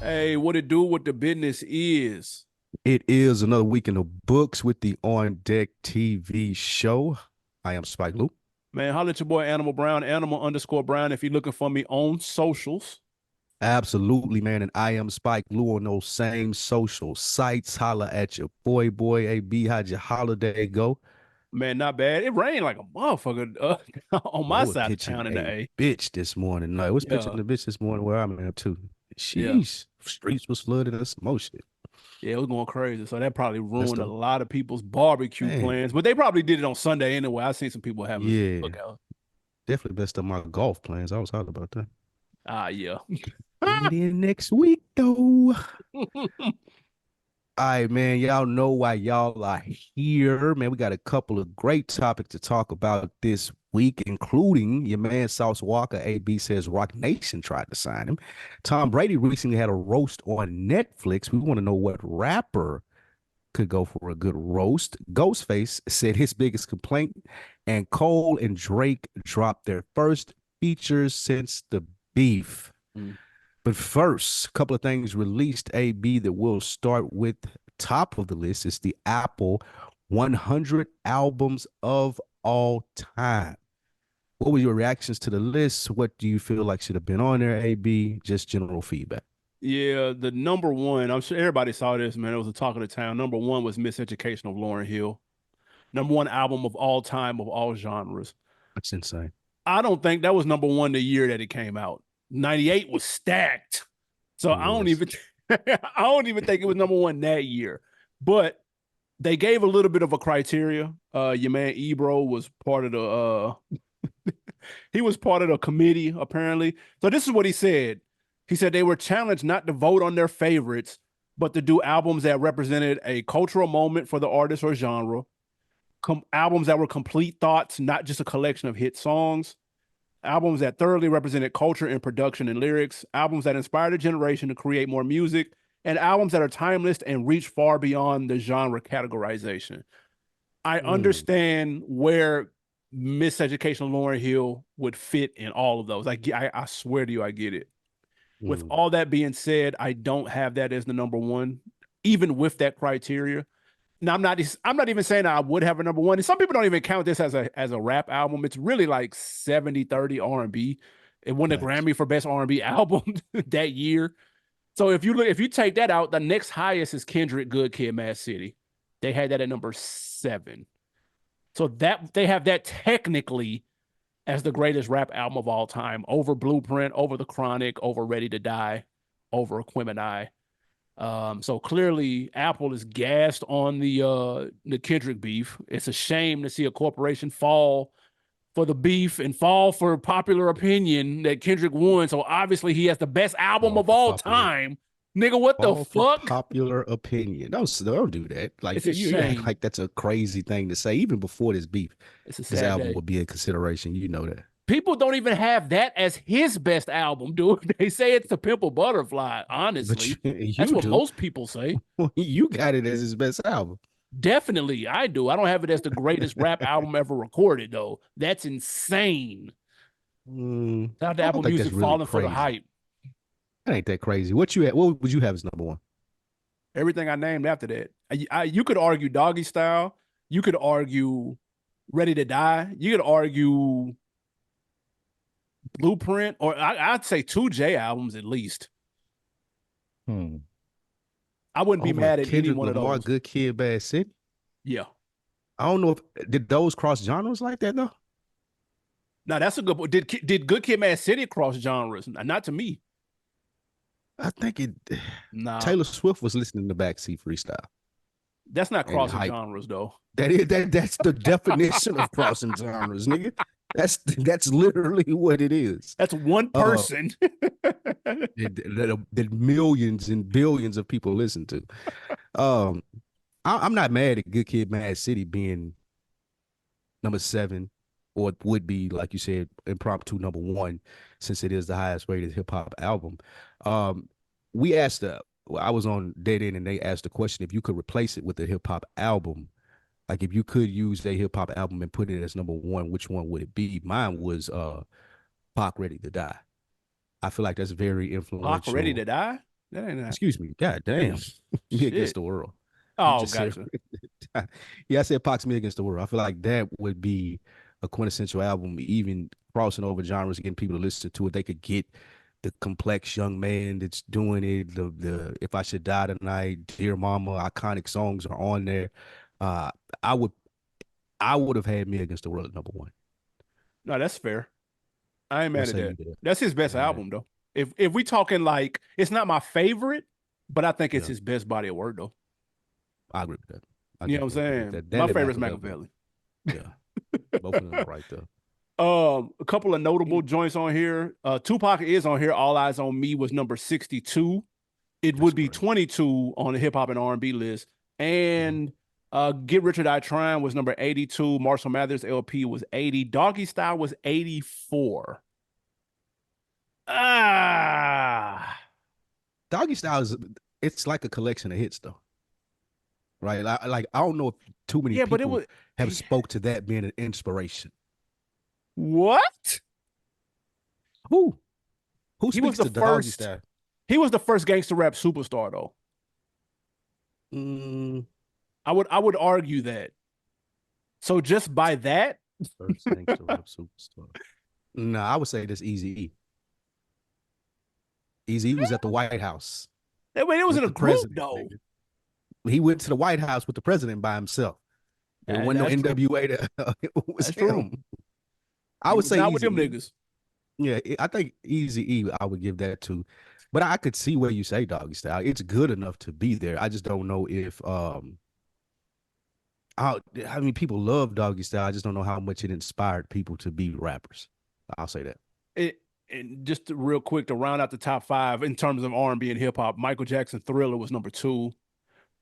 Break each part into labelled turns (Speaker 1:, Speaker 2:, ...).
Speaker 1: Hey, what it do? What the business is?
Speaker 2: It is another week in the books with the On Deck TV show. I am Spike Lee.
Speaker 1: Man, holla at your boy Animal Brown, Animal underscore Brown. If you're looking for me on socials,
Speaker 2: Absolutely, man. And I am Spike Lee on those same social sites. Holla at your boy AB. How'd your holiday go?
Speaker 1: man, not bad. It rained like a motherfucker on
Speaker 2: Boy,
Speaker 1: my
Speaker 2: it was
Speaker 1: side of
Speaker 2: pitching
Speaker 1: town in the
Speaker 2: a
Speaker 1: A.
Speaker 2: bitch this morning. No, it was pitching
Speaker 1: Yeah,
Speaker 2: the bitch this morning where I'm at too.
Speaker 1: yeah,
Speaker 2: Sheesh. Streets was flooded and some more shit.
Speaker 1: yeah. It was going crazy. So that probably
Speaker 2: That's
Speaker 1: ruined a
Speaker 2: the
Speaker 1: lot of people's barbecue
Speaker 2: man.
Speaker 1: plans. But they probably did it on Sunday anyway. I seen some people having some
Speaker 2: Yeah.
Speaker 1: cookouts.
Speaker 2: Definitely messed up my golf plans. I was hot about that.
Speaker 1: Ah, yeah.
Speaker 2: Bring it in next week though. All right, man. Y'all know why y'all are here. Man, we got a couple of great topics to talk about this week, including your man Sauce Walker. AB says Rock Nation tried to sign him. Tom Brady recently had a roast on Netflix. We want to know what rapper could go for a good roast. Ghostface said his biggest complaint, and Cole and Drake dropped their first features since the beef.
Speaker 1: Mm.
Speaker 2: But first, a couple of things released, AB, that we'll start with. Top of the list is the Apple 100 albums of all time. What were your reactions to the list? What do you feel like should have been on there, AB? Just general feedback.
Speaker 1: Yeah, the number one, I'm sure everybody saw this, man. It was a talk of the town. Number one was Miseducation of Lauryn Hill. Number one album of all time of all genres.
Speaker 2: That's insane.
Speaker 1: I don't think that was number one the year that it came out. 98 was stacked. So
Speaker 2: It
Speaker 1: I don't
Speaker 2: was.
Speaker 1: even I don't even think it was number one that year. But they gave a little bit of a criteria. Your man Ebro was part of the he was part of the committee, apparently. So this is what he said. He said they were challenged not to vote on their favorites, but to do albums that represented a cultural moment for the artist or genre, albums that were complete thoughts, not just a collection of hit songs, albums that thoroughly represented culture in production and lyrics, albums that inspired a generation to create more music, and albums that are timeless and reach far beyond the genre categorization. I
Speaker 2: Mm,
Speaker 1: understand where Miseducation of Lauryn Hill would fit in all of those. I swear to you, I get it. With
Speaker 2: mm.
Speaker 1: all that being said, I don't have that as the number one, even with that criteria. Now I'm not even saying I would have a number one. And some people don't even count this as a rap album. It's really like 70-30 R&B. It won the
Speaker 2: Facts.
Speaker 1: Grammy for best R&B album that year. So if you take that out, the next highest is Kendrick Good Kid Mad City. They had that at number 7. So that they have that technically as the greatest rap album of all time, over Blueprint, over The Chronic, over Ready to Die, over Aquemini. So clearly Apple is gassed on the Kendrick beef. It's a shame to see a corporation fall for the beef and fall for popular opinion that Kendrick won. So obviously he has the best album
Speaker 2: All
Speaker 1: of
Speaker 2: for
Speaker 1: all
Speaker 2: popular
Speaker 1: time. Nigga, what the
Speaker 2: all for
Speaker 1: fuck?
Speaker 2: popular opinion. Don't do that. Like
Speaker 1: It's a
Speaker 2: you act
Speaker 1: shame.
Speaker 2: like that's a crazy thing to say. Even before this beef,
Speaker 1: It's a
Speaker 2: this
Speaker 1: sad
Speaker 2: album
Speaker 1: day.
Speaker 2: would be a consideration. You know that.
Speaker 1: People don't even have that as his best album, dude. They say it's the Pimple Butterfly.
Speaker 2: But
Speaker 1: Honestly, that's
Speaker 2: you
Speaker 1: what
Speaker 2: do.
Speaker 1: most people say.
Speaker 2: You got it as his best album.
Speaker 1: Definitely, I do. I don't have it as the greatest rap album ever recorded, though. That's insane. Shout out to
Speaker 2: I
Speaker 1: Apple
Speaker 2: don't think that's
Speaker 1: Music
Speaker 2: really
Speaker 1: falling for the
Speaker 2: crazy.
Speaker 1: hype.
Speaker 2: That ain't that crazy. What would you have as number one?
Speaker 1: Everything I named after that. You could argue Doggy Style. You could argue Ready to Die. You could argue Blueprint, or I'd say 2J albums at least.
Speaker 2: Hmm.
Speaker 1: I wouldn't be
Speaker 2: Over
Speaker 1: mad at any
Speaker 2: Kendrick
Speaker 1: one of
Speaker 2: Lamar,
Speaker 1: those.
Speaker 2: Good Kid, Bad City.
Speaker 1: Yeah.
Speaker 2: I don't know if did those cross genres like that though.
Speaker 1: Now that's a good point. Did Good Kid, Mad City cross genres? Not to me.
Speaker 2: I think it.
Speaker 1: Nah,
Speaker 2: Taylor Swift was listening to Backseat Freestyle
Speaker 1: that's not
Speaker 2: and
Speaker 1: crossing
Speaker 2: hype.
Speaker 1: genres though.
Speaker 2: That's the definition of crossing genres, nigga. That's literally what it is.
Speaker 1: That's one
Speaker 2: Uh,
Speaker 1: person.
Speaker 2: that millions and billions of people listen to. Um, I'm not mad at Good Kid, Mad City being number 7, or it would be like you said, impromptu number 1, since it is the highest rated hip hop album. Um, we asked, I was on Dead End, and they asked the question if you could replace it with a hip hop album. Like if you could use a hip hop album and put it as number 1, which one would it be? Mine was Pac Ready to Die. I feel like that's very
Speaker 1: Pac Ready
Speaker 2: influential.
Speaker 1: to Die? That ain't that
Speaker 2: Excuse me. God damn. Me against
Speaker 1: shit.
Speaker 2: the world. You
Speaker 1: Oh,
Speaker 2: just said
Speaker 1: gotcha.
Speaker 2: yeah, I said Pox Me Against the World. I feel like that would be a quintessential album, even crossing over genres, getting people to listen to it. They could get the complex young man that's doing it. The If I Should Die Tonight, Dear Mama, iconic songs are on there. Uh, I would I would have had Me Against the World at number one.
Speaker 1: No, that's fair. I ain't
Speaker 2: What
Speaker 1: mad at
Speaker 2: say you
Speaker 1: that.
Speaker 2: there?
Speaker 1: That's his best
Speaker 2: Yeah,
Speaker 1: album though. If we talking like it's not my favorite, but I think it's
Speaker 2: yeah,
Speaker 1: his best body of work though.
Speaker 2: I agree with that. I
Speaker 1: You know what I'm
Speaker 2: definitely agree with
Speaker 1: saying?
Speaker 2: that.
Speaker 1: My
Speaker 2: That and
Speaker 1: favorite is
Speaker 2: Machiavelli.
Speaker 1: Machiavelli.
Speaker 2: Yeah, both of them are right there.
Speaker 1: A couple of notable joints on here. Tupac is on here. All Eyes on Me was number 62. It
Speaker 2: That's
Speaker 1: would be
Speaker 2: crazy.
Speaker 1: 22 on the hip hop and R&B list.
Speaker 2: Mhm.
Speaker 1: And Get Rich or Die Trying was number 82. Marshall Mathers LP was 80. Doggy Style was 84. Ah.
Speaker 2: Doggy Style is it's like a collection of hits though, right? I don't know if too many
Speaker 1: Yeah, but it
Speaker 2: people
Speaker 1: was
Speaker 2: have spoke to that being an inspiration.
Speaker 1: what?
Speaker 2: Who who
Speaker 1: He was
Speaker 2: speaks
Speaker 1: the
Speaker 2: to Doggy
Speaker 1: first.
Speaker 2: Style?
Speaker 1: He was the first gangster rap superstar though.
Speaker 2: Mm,
Speaker 1: I would argue that. So just by that,
Speaker 2: first gangster rap superstar. No, I would say this Easy E. Easy E was at the White House
Speaker 1: I mean, it was in
Speaker 2: with
Speaker 1: a
Speaker 2: the
Speaker 1: group
Speaker 2: president.
Speaker 1: though.
Speaker 2: Nigga. He went to the White House with the president by himself. There wasn't no
Speaker 1: That's true.
Speaker 2: NWA. It was
Speaker 1: That's true.
Speaker 2: him. I
Speaker 1: He
Speaker 2: would
Speaker 1: was
Speaker 2: say
Speaker 1: not with
Speaker 2: Easy
Speaker 1: them
Speaker 2: E.
Speaker 1: niggas.
Speaker 2: Yeah, I think Easy E. I would give that to, but I could see where you say Doggy Style. It's good enough to be there. I just don't know if I mean people love Doggy Style. I just don't know how much it inspired people to be rappers. I'll say that.
Speaker 1: It and just real quick to round out the top five in terms of R&B and hip hop, Michael Jackson Thriller was number two.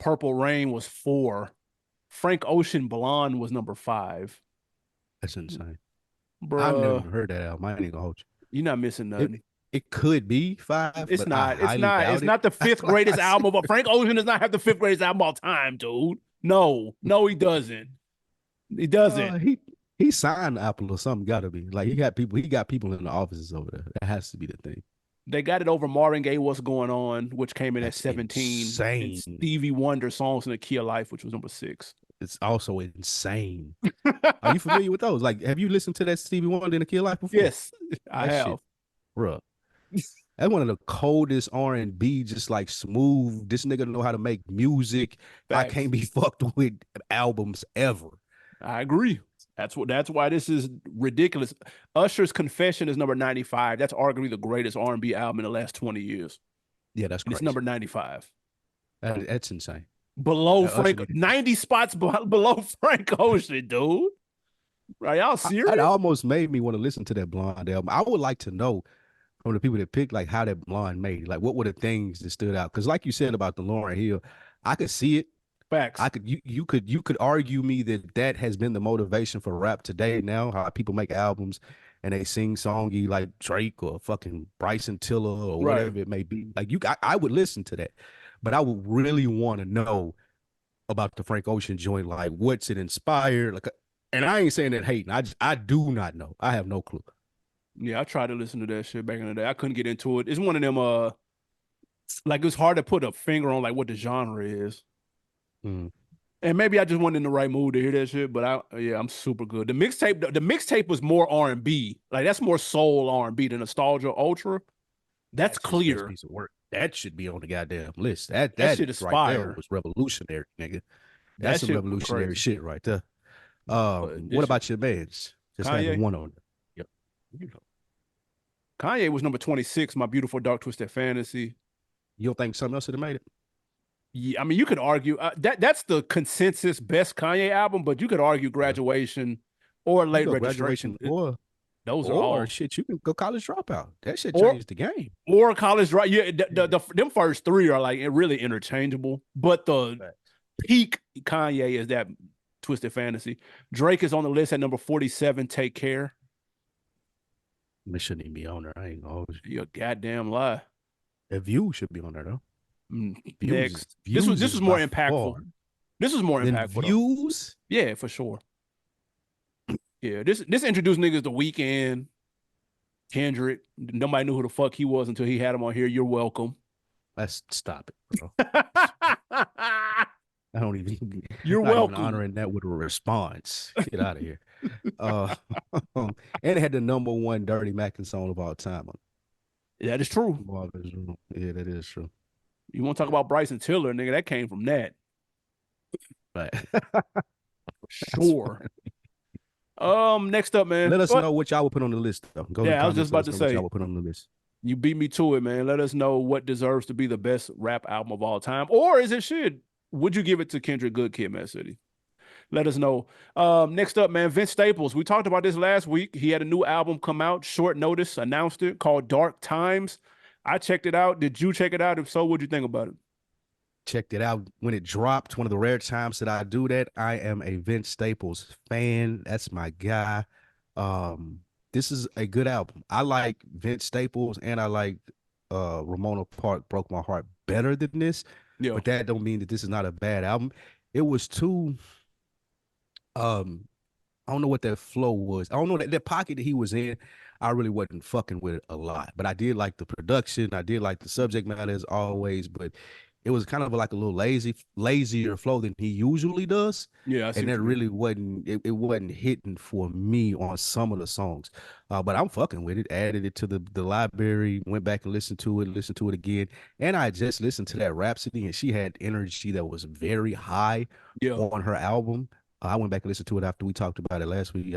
Speaker 1: Purple Rain was four. Frank Ocean Blonde was number five.
Speaker 2: That's insane. I've never
Speaker 1: Bruh,
Speaker 2: even heard that album. I ain't even gonna hold
Speaker 1: you're not missing
Speaker 2: you. It
Speaker 1: nothing.
Speaker 2: it could be five,
Speaker 1: It's
Speaker 2: but I
Speaker 1: not. It's
Speaker 2: highly
Speaker 1: not. It's
Speaker 2: doubt it.
Speaker 1: not the fifth
Speaker 2: like I
Speaker 1: greatest
Speaker 2: said,
Speaker 1: album. But Frank Ocean does not have the fifth greatest album of all time, dude. No, no, he doesn't. He doesn't.
Speaker 2: he signed Apple or something. Got to be like he got people. He got people in the offices over there. That has to be the thing.
Speaker 1: They got it over Marvin Gaye, What's Going On, which came in at
Speaker 2: That's
Speaker 1: 17, and
Speaker 2: insane.
Speaker 1: Stevie Wonder, Songs in the Key of Life, which was number six.
Speaker 2: It's also insane. Are you familiar with those? Like, have you listened to that Stevie Wonder in the Kid Life before?
Speaker 1: Yes, I
Speaker 2: That
Speaker 1: have.
Speaker 2: shit, bro. That's one of the coldest R&B, just like smooth. This nigga know how to make music. I
Speaker 1: Facts.
Speaker 2: can't be fucked with albums ever.
Speaker 1: I agree. That's why this is ridiculous. Usher's Confession is number 95. That's arguably the greatest R&B album in the last 20 years.
Speaker 2: Yeah, that's
Speaker 1: And it's
Speaker 2: crazy.
Speaker 1: number 95.
Speaker 2: That's insane.
Speaker 1: Below
Speaker 2: Usher
Speaker 1: Frank,
Speaker 2: need to
Speaker 1: 90 spots below Frank Ocean, dude. Are y'all
Speaker 2: that
Speaker 1: serious?
Speaker 2: almost made me want to listen to that Blonde album. I would like to know from the people that picked like how that Blonde made it. Like what were the things that stood out? Because like you said about the Lauryn Hill, I could see it. I
Speaker 1: Facts.
Speaker 2: could you could argue me that that has been the motivation for rap today. Now how people make albums and they sing songy like Drake or fucking Bryson Tiller or
Speaker 1: Right.
Speaker 2: whatever it may be. Like I would listen to that, but I would really want to know about the Frank Ocean joint. Like what's it inspired? Like, and I ain't saying that hating. I do not know. I have no clue.
Speaker 1: Yeah, I tried to listen to that shit back in the day. I couldn't get into it. It's one of them like it's hard to put a finger on like what the genre is.
Speaker 2: Mm.
Speaker 1: And maybe I just wasn't in the right mood to hear that shit, but I'm super good. The mixtape was more R&B. Like that's more soul R&B than Nostalgia Ultra. That's
Speaker 2: That's his best
Speaker 1: clear.
Speaker 2: piece of work. That should be on the goddamn list.
Speaker 1: That
Speaker 2: That
Speaker 1: shit is
Speaker 2: right there
Speaker 1: fire.
Speaker 2: was revolutionary, nigga. That's
Speaker 1: That
Speaker 2: some
Speaker 1: shit was
Speaker 2: revolutionary
Speaker 1: crazy.
Speaker 2: shit right there.
Speaker 1: But
Speaker 2: What
Speaker 1: this shit,
Speaker 2: about your man's? Just having
Speaker 1: Kanye.
Speaker 2: one on there. Yep. You know.
Speaker 1: Kanye was number 26, My Beautiful Dark Twisted Fantasy.
Speaker 2: You don't think something else would have made it?
Speaker 1: Yeah, I mean, you could argue that's the consensus best Kanye album, but you could argue
Speaker 2: Yeah.
Speaker 1: Graduation or
Speaker 2: You
Speaker 1: Late
Speaker 2: go
Speaker 1: Registration.
Speaker 2: graduation
Speaker 1: Those are
Speaker 2: or
Speaker 1: all
Speaker 2: shit, you can go college dropout. That shit
Speaker 1: or
Speaker 2: changed the game.
Speaker 1: or College Right. Yeah,
Speaker 2: Yeah.
Speaker 1: them first three are like really interchangeable, but the
Speaker 2: Facts.
Speaker 1: peak Kanye is that Twisted Fantasy. Drake is on the list at number 47. Take Care.
Speaker 2: It shouldn't even be on there. I ain't gonna hold you.
Speaker 1: You're a goddamn lie.
Speaker 2: The view should be on there though.
Speaker 1: Next, this was
Speaker 2: Views
Speaker 1: this
Speaker 2: is
Speaker 1: was more
Speaker 2: by
Speaker 1: impactful.
Speaker 2: far.
Speaker 1: This was more
Speaker 2: Then
Speaker 1: impactful though.
Speaker 2: views.
Speaker 1: Yeah, for sure. Yeah, this introduced niggas the Weekend, Kendrick. Nobody knew who the fuck he was until he had him on here. You're welcome.
Speaker 2: Let's stop it, bro. I don't even
Speaker 1: You're
Speaker 2: not even
Speaker 1: welcome.
Speaker 2: honoring that with a response. Get out of here. Uh, and it had the number one Dirty Mackin song of all time.
Speaker 1: That is true.
Speaker 2: Yeah, that is true.
Speaker 1: You want to talk about Bryson Tiller, nigga? That came from that.
Speaker 2: Right. That's
Speaker 1: Sure. Next up, man.
Speaker 2: Let us
Speaker 1: What?
Speaker 2: know what y'all would put on the list, though. Go to the
Speaker 1: Yeah, I was just
Speaker 2: comments. Let
Speaker 1: about
Speaker 2: us
Speaker 1: to
Speaker 2: know what y'all
Speaker 1: say,
Speaker 2: would put on the list.
Speaker 1: you beat me to it, man. Let us know what deserves to be the best rap album of all time, or is it should? Would you give it to Kendrick Good, Kid, Mad City? Let us know. Next up, man, Vince Staples. We talked about this last week. He had a new album come out, short notice, announced it, called Dark Times. I checked it out. Did you check it out? If so, what'd you think about it?
Speaker 2: Checked it out when it dropped. One of the rare times that I do that. I am a Vince Staples fan. That's my guy. This is a good album. I like Vince Staples and I like Ramona Park Broke My Heart better than this,
Speaker 1: Yeah,
Speaker 2: but that don't mean that this is not a bad album. It was too I don't know what that flow was. I don't know that pocket that he was in. I really wasn't fucking with it a lot, but I did like the production. I did like the subject matter as always, but it was kind of like a little lazier flow than he usually does.
Speaker 1: yeah, I see
Speaker 2: And
Speaker 1: what
Speaker 2: that
Speaker 1: you mean.
Speaker 2: really wasn't it wasn't hitting for me on some of the songs. But I'm fucking with it. Added it to the library, went back and listened to it again. And I just listened to that Rhapsody, and she had energy that was very high
Speaker 1: Yeah,
Speaker 2: on her album. I went back and listened to it after we talked about it last week.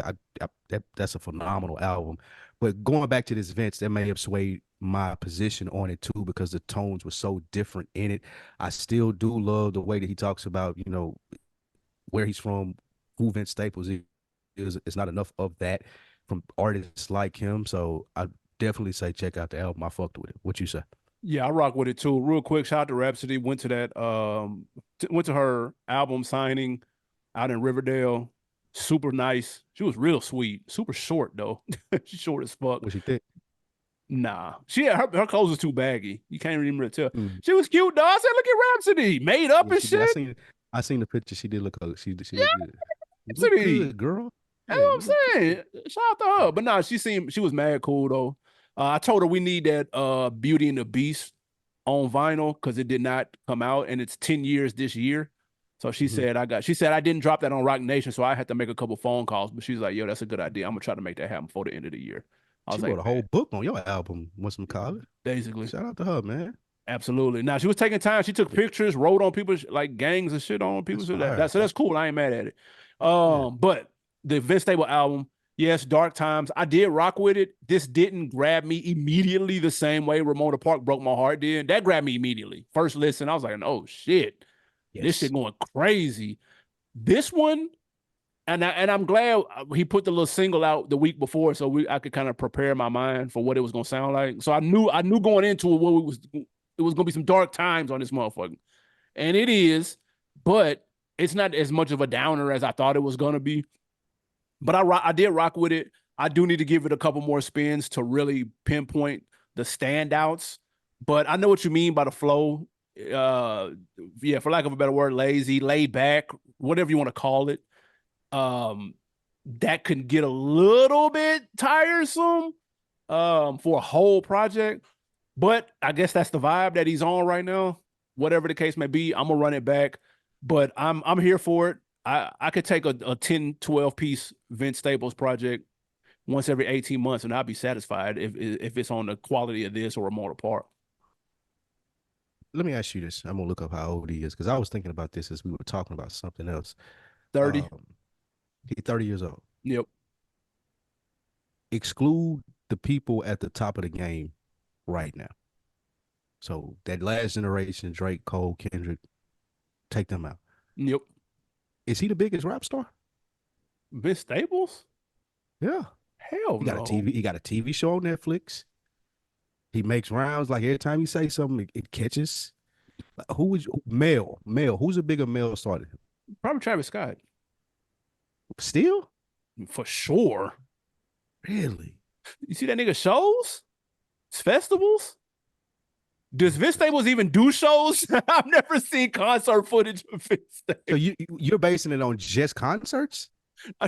Speaker 2: That's a phenomenal album. But going back to this Vince, that may have swayed my position on it too because the tones were so different in it. I still do love the way that he talks about, where he's from, who Vince Staples is. It's not enough of that from artists like him. So I definitely say check out the album. I fucked with it. What you say?
Speaker 1: yeah, I rock with it too. Real quick, shout out to Rhapsody. Went to that, went to her album signing out in Riverdale. Super nice. She was real sweet. Super short though. She's short as fuck.
Speaker 2: What you think?
Speaker 1: Nah, she had her clothes was too baggy. You can't even really tell.
Speaker 2: Mm.
Speaker 1: She was cute, dog. I said, look at Rhapsody, made up
Speaker 2: Yeah,
Speaker 1: and
Speaker 2: she did.
Speaker 1: shit.
Speaker 2: I seen the picture. She did look. She
Speaker 1: Yeah,
Speaker 2: looked good. You look
Speaker 1: Rhapsody.
Speaker 2: good, girl.
Speaker 1: That's
Speaker 2: Yeah,
Speaker 1: what
Speaker 2: you look
Speaker 1: I'm
Speaker 2: good.
Speaker 1: saying. Shout out to her. But nah, she was mad cool though. I told her we need that Beauty and the Beast on vinyl because it did not come out and it's 10 years this year. So
Speaker 2: Mhm.
Speaker 1: she said I didn't drop that on Rock Nation, so I had to make a couple phone calls. But she's like, yo, that's a good idea. I'm gonna try to make that happen before the end of the year. I
Speaker 2: She
Speaker 1: was
Speaker 2: wrote
Speaker 1: like,
Speaker 2: a
Speaker 1: man,
Speaker 2: whole book on your album once from college.
Speaker 1: basically.
Speaker 2: Shout out to her, man.
Speaker 1: Absolutely. Now she was taking time. She took pictures, wrote on people's like gangs and shit on people.
Speaker 2: That's
Speaker 1: So
Speaker 2: fire.
Speaker 1: that's cool. I ain't mad at it.
Speaker 2: Yeah.
Speaker 1: But the Vince Stable album, yes, Dark Times. I did rock with it. This didn't grab me immediately the same way Ramona Park Broke My Heart did. That grabbed me immediately. First listen, I was like, oh shit, this shit
Speaker 2: Yes.
Speaker 1: going crazy. This one, I'm glad he put the little single out the week before, so I could kind of prepare my mind for what it was gonna sound like. So I knew going into it what it was gonna be some dark times on this motherfucker, and it is, but it's not as much of a downer as I thought it was gonna be. But I did rock with it. I do need to give it a couple more spins to really pinpoint the standouts. But I know what you mean by the flow. Uh, yeah, for lack of a better word, lazy, laid back, whatever you want to call it. Um, that can get a little bit tiresome for a whole project. But I guess that's the vibe that he's on right now. Whatever the case may be, I'm gonna run it back. But I'm here for it. I could take a 10, 12 piece Vince Staples project once every 18 months and I'll be satisfied if it's on the quality of this or a motor part.
Speaker 2: Let me ask you this. I'm gonna look up how old he is because I was thinking about this as we were talking about something else.
Speaker 1: 30.
Speaker 2: Um, he's 30 years old.
Speaker 1: Yep.
Speaker 2: Exclude the people at the top of the game right now. So that last generation, Drake, Cole, Kendrick, take them out.
Speaker 1: Yep.
Speaker 2: Is he the biggest rap star?
Speaker 1: Vince Staples?
Speaker 2: Yeah.
Speaker 1: Hell
Speaker 2: He got a
Speaker 1: no.
Speaker 2: TV. He got a TV show on Netflix. He makes rounds. Like every time you say something, it catches. Who would you, male? Who's a bigger male star?
Speaker 1: Probably Travis Scott.
Speaker 2: Still,
Speaker 1: For sure.
Speaker 2: really?
Speaker 1: You see that nigga shows? Festivals? Does Vince Staples even do shows? I've never seen concert footage of Vince Staples.
Speaker 2: So you're basing it on just concerts?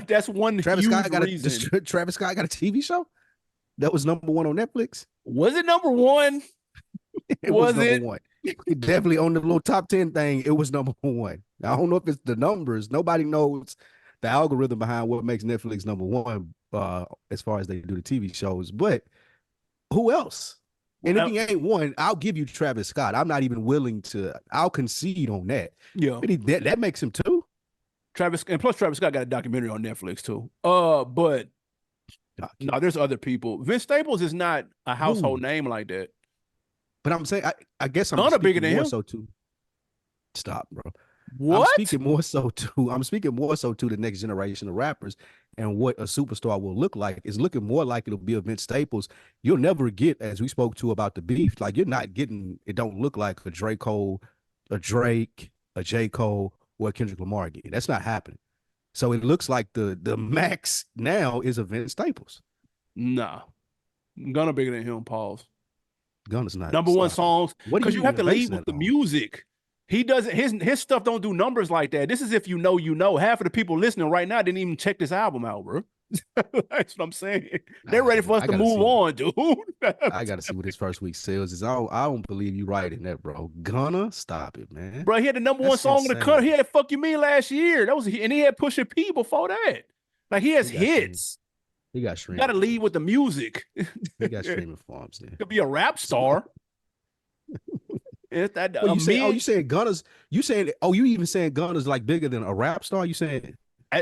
Speaker 1: That's one
Speaker 2: Travis
Speaker 1: huge
Speaker 2: Scott got
Speaker 1: reason.
Speaker 2: Travis Scott got a TV show that was number one on Netflix.
Speaker 1: Was it number one?
Speaker 2: It was
Speaker 1: Was
Speaker 2: number
Speaker 1: it?
Speaker 2: one. Definitely on the little top 10 thing, it was number one. I don't know if it's the numbers. Nobody knows the algorithm behind what makes Netflix number one as far as they do the TV shows. But who else? And if
Speaker 1: Well,
Speaker 2: he ain't one, I'll give you Travis Scott. I'm not even willing to, I'll concede on that.
Speaker 1: yeah.
Speaker 2: But that makes him two.
Speaker 1: Travis and plus Travis Scott got a documentary on Netflix too. But no, there's other people. Vince Staples is not a
Speaker 2: Who?
Speaker 1: household name like that.
Speaker 2: But I'm saying, I guess I'm
Speaker 1: Gunna bigger
Speaker 2: speaking
Speaker 1: than
Speaker 2: more
Speaker 1: him.
Speaker 2: so to stop, bro. I'm
Speaker 1: What?
Speaker 2: speaking more so to the next generation of rappers and what a superstar will look like. Is looking more like it'll be a Vince Staples. You'll never get, as we spoke to about the beef, like you're not getting, it don't look like a Drake Cole, a Drake, a J. Cole, or a Kendrick Lamar again. That's not happening. So it looks like the max now is a Vince Staples.
Speaker 1: Nah. Gunna bigger than him, pause.
Speaker 2: Gunna's not
Speaker 1: Number one
Speaker 2: stopping.
Speaker 1: songs,
Speaker 2: What are
Speaker 1: because
Speaker 2: you
Speaker 1: you have
Speaker 2: even
Speaker 1: to lead
Speaker 2: basing
Speaker 1: with
Speaker 2: that
Speaker 1: the
Speaker 2: on?
Speaker 1: music. He doesn't his stuff don't do numbers like that. This is if you know, you know. Half of the people listening right now didn't even check this album out, bro. That's what I'm saying. They're ready for us
Speaker 2: I
Speaker 1: to
Speaker 2: gotta
Speaker 1: move
Speaker 2: see.
Speaker 1: on, dude.
Speaker 2: I gotta see what his first week sales is. I don't believe you right in that, bro. Gunna, stop it, man.
Speaker 1: Bro, he had the number one
Speaker 2: That's
Speaker 1: song in the country. He
Speaker 2: insane.
Speaker 1: had "Fuck You Me" last year. That was, and he had Pusha P before that. Like he has
Speaker 2: He got streaming.
Speaker 1: hits.
Speaker 2: He got
Speaker 1: You got
Speaker 2: streaming
Speaker 1: to lead with
Speaker 2: farms.
Speaker 1: the music.
Speaker 2: He got streaming farms then.
Speaker 1: Could be a rap star. It's that
Speaker 2: Well,
Speaker 1: a
Speaker 2: you say, oh,
Speaker 1: mid
Speaker 2: you saying Gunna's, you saying, oh, you even saying Gunna's like bigger than a rap star? You saying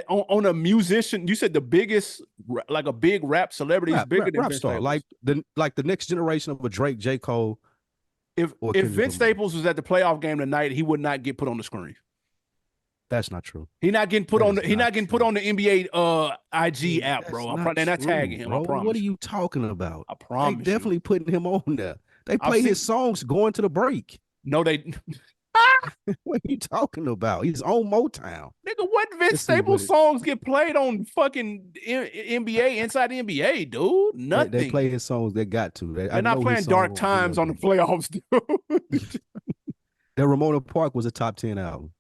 Speaker 1: on a musician. You said the biggest, like a big rap celebrity is bigger than
Speaker 2: rap
Speaker 1: Vince
Speaker 2: star,
Speaker 1: Staples.
Speaker 2: like the next generation of a Drake, J. Cole, or
Speaker 1: If
Speaker 2: Kendrick
Speaker 1: Vince
Speaker 2: Lamar.
Speaker 1: Staples was at the playoff game tonight, he would not get put on the screen.
Speaker 2: That's not true.
Speaker 1: He not getting put
Speaker 2: That
Speaker 1: on the
Speaker 2: is
Speaker 1: he
Speaker 2: not
Speaker 1: not getting put
Speaker 2: true.
Speaker 1: on the NBA IG app,
Speaker 2: That's
Speaker 1: bro.
Speaker 2: not
Speaker 1: They're not tagging
Speaker 2: true,
Speaker 1: him. I
Speaker 2: bro. What are
Speaker 1: promise you.
Speaker 2: you talking about?
Speaker 1: I
Speaker 2: They
Speaker 1: promise you.
Speaker 2: definitely putting him on there. They
Speaker 1: I've
Speaker 2: play his
Speaker 1: seen
Speaker 2: songs going to the break.
Speaker 1: no, they
Speaker 2: What are you talking about? He's on Motown.
Speaker 1: nigga, what Vince
Speaker 2: Let's see what
Speaker 1: Staples songs get played on fucking NBA inside the NBA, dude?
Speaker 2: they
Speaker 1: Nothing.
Speaker 2: play his songs. They got to. I
Speaker 1: They're not
Speaker 2: know his
Speaker 1: playing
Speaker 2: song
Speaker 1: Dark
Speaker 2: won't be
Speaker 1: Times
Speaker 2: on
Speaker 1: on the
Speaker 2: there.
Speaker 1: playoffs, dude.
Speaker 2: That Ramona Park was a top 10 album.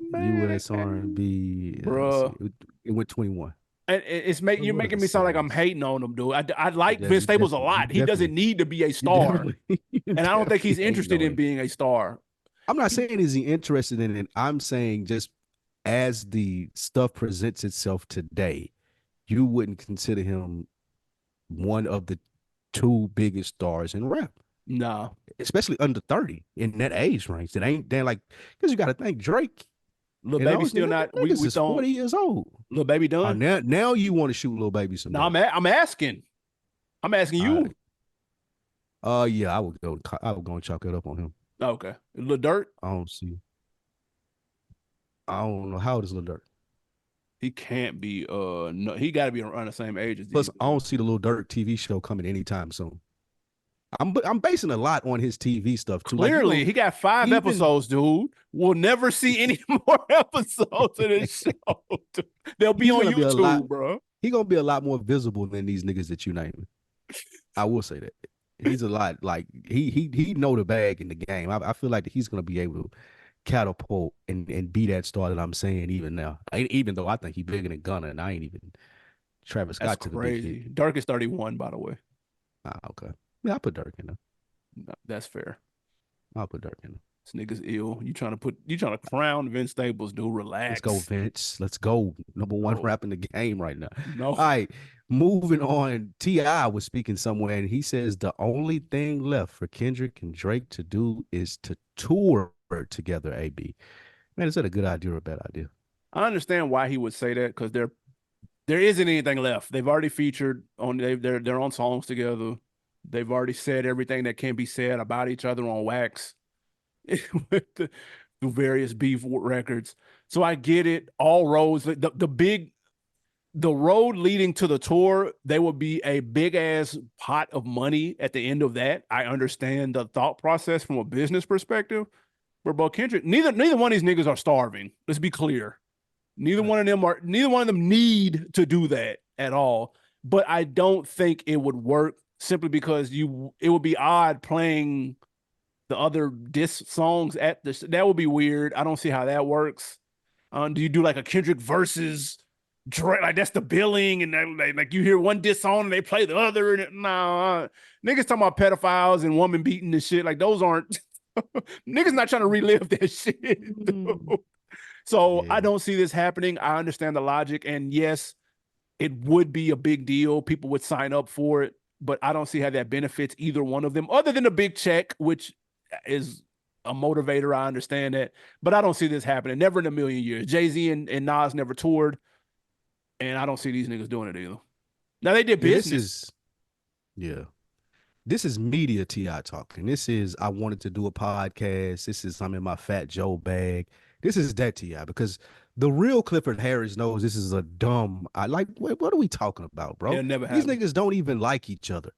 Speaker 1: Man,
Speaker 2: U.S. R&B. Let's see.
Speaker 1: bro.
Speaker 2: It went 21.
Speaker 1: And you're
Speaker 2: What are
Speaker 1: making
Speaker 2: the
Speaker 1: me sound like I'm
Speaker 2: sales?
Speaker 1: hating on him, dude. I like
Speaker 2: Yeah,
Speaker 1: Vince Staples a
Speaker 2: you
Speaker 1: lot. He doesn't
Speaker 2: definitely,
Speaker 1: need to be a
Speaker 2: you
Speaker 1: star,
Speaker 2: definitely, you
Speaker 1: and I don't think
Speaker 2: definitely
Speaker 1: he's
Speaker 2: hating
Speaker 1: interested
Speaker 2: on
Speaker 1: in
Speaker 2: him.
Speaker 1: being a star.
Speaker 2: I'm not saying is he interested in it. I'm saying just as the stuff presents itself today, you wouldn't consider him one of the two biggest stars in rap,
Speaker 1: Nah,
Speaker 2: especially under 30 in that age range. It ain't then like because you got to think Drake
Speaker 1: little
Speaker 2: and
Speaker 1: baby
Speaker 2: those
Speaker 1: still not.
Speaker 2: niggas
Speaker 1: We
Speaker 2: is
Speaker 1: don't.
Speaker 2: 40 years old.
Speaker 1: Little baby
Speaker 2: Oh,
Speaker 1: done.
Speaker 2: now you want to shoot little baby some
Speaker 1: No,
Speaker 2: dirt.
Speaker 1: I'm asking. I'm asking
Speaker 2: All
Speaker 1: you.
Speaker 2: right. Yeah, I would go and chalk it up on him.
Speaker 1: Okay, little dirt.
Speaker 2: I don't see. I don't know how old is Lil Durk.
Speaker 1: He can't be. No, he got to be around the same age as
Speaker 2: Plus,
Speaker 1: these
Speaker 2: I don't
Speaker 1: dudes.
Speaker 2: see the Lil Durk TV show coming anytime soon. I'm basing a lot on his TV stuff too. Like
Speaker 1: Clearly, he got 5 episodes, dude. We'll never see any more episodes of this show. Dude. They'll be
Speaker 2: he's
Speaker 1: on
Speaker 2: gonna be a lot.
Speaker 1: YouTube, bro.
Speaker 2: He gonna be a lot more visible than these niggas that you name. I will say that he's a lot like he know the bag in the game. I feel like he's gonna be able to catapult and be that star that I'm saying even now. Even though I think he's bigger than Gunna, and I ain't even Travis
Speaker 1: That's
Speaker 2: Scott took a big hit.
Speaker 1: crazy. Dark is 31, by the way.
Speaker 2: Okay. Yeah, I put Durk in there.
Speaker 1: No, that's fair.
Speaker 2: I'll put Durk in there.
Speaker 1: This nigga's ill. You trying to crown Vince Staples, dude.
Speaker 2: Let's go,
Speaker 1: Relax.
Speaker 2: Vince. Let's go. Number one
Speaker 1: No,
Speaker 2: rap in the game right now.
Speaker 1: no.
Speaker 2: All right. Moving on. T.I. was speaking somewhere and he says the only thing left for Kendrick and Drake to do is to tour together, AB. Man, is that a good idea or a bad idea?
Speaker 1: I understand why he would say that because there isn't anything left. They've already featured on they're on songs together. They've already said everything that can be said about each other on wax with through various beef records. So I get it. All roads, the road leading to the tour, there will be a big ass pot of money at the end of that. I understand the thought process from a business perspective. But bro, Kendrick, neither one of these niggas are starving. Let's be clear. Neither one of them need to do that at all. But I don't think it would work simply because it would be odd playing the other diss songs at that would be weird. I don't see how that works. Do you do like a Kendrick versus Drake, like that's the billing, and like you hear one diss song and they play the other, and niggas talking about pedophiles and woman beating and shit. Like those aren't niggas not trying to relive that shit.
Speaker 2: Mm.
Speaker 1: Dude. So I
Speaker 2: Yeah.
Speaker 1: don't see this happening. I understand the logic, and yes, it would be a big deal. People would sign up for it, but I don't see how that benefits either one of them, other than a big check, which is a motivator. I understand that, but I don't see this happening. Never in a million years. Jay-Z and Nas never toured, and I don't see these niggas doing it either. Now they did
Speaker 2: Yeah, this
Speaker 1: business.
Speaker 2: is yeah. This is media Ti talking. This is I wanted to do a podcast. This is I'm in my Fat Joe bag. This is that Ti because the real Clifford Harris knows this is a dumb. I like what are we talking about, bro?
Speaker 1: It'll never
Speaker 2: These
Speaker 1: happen.
Speaker 2: niggas don't even like each other.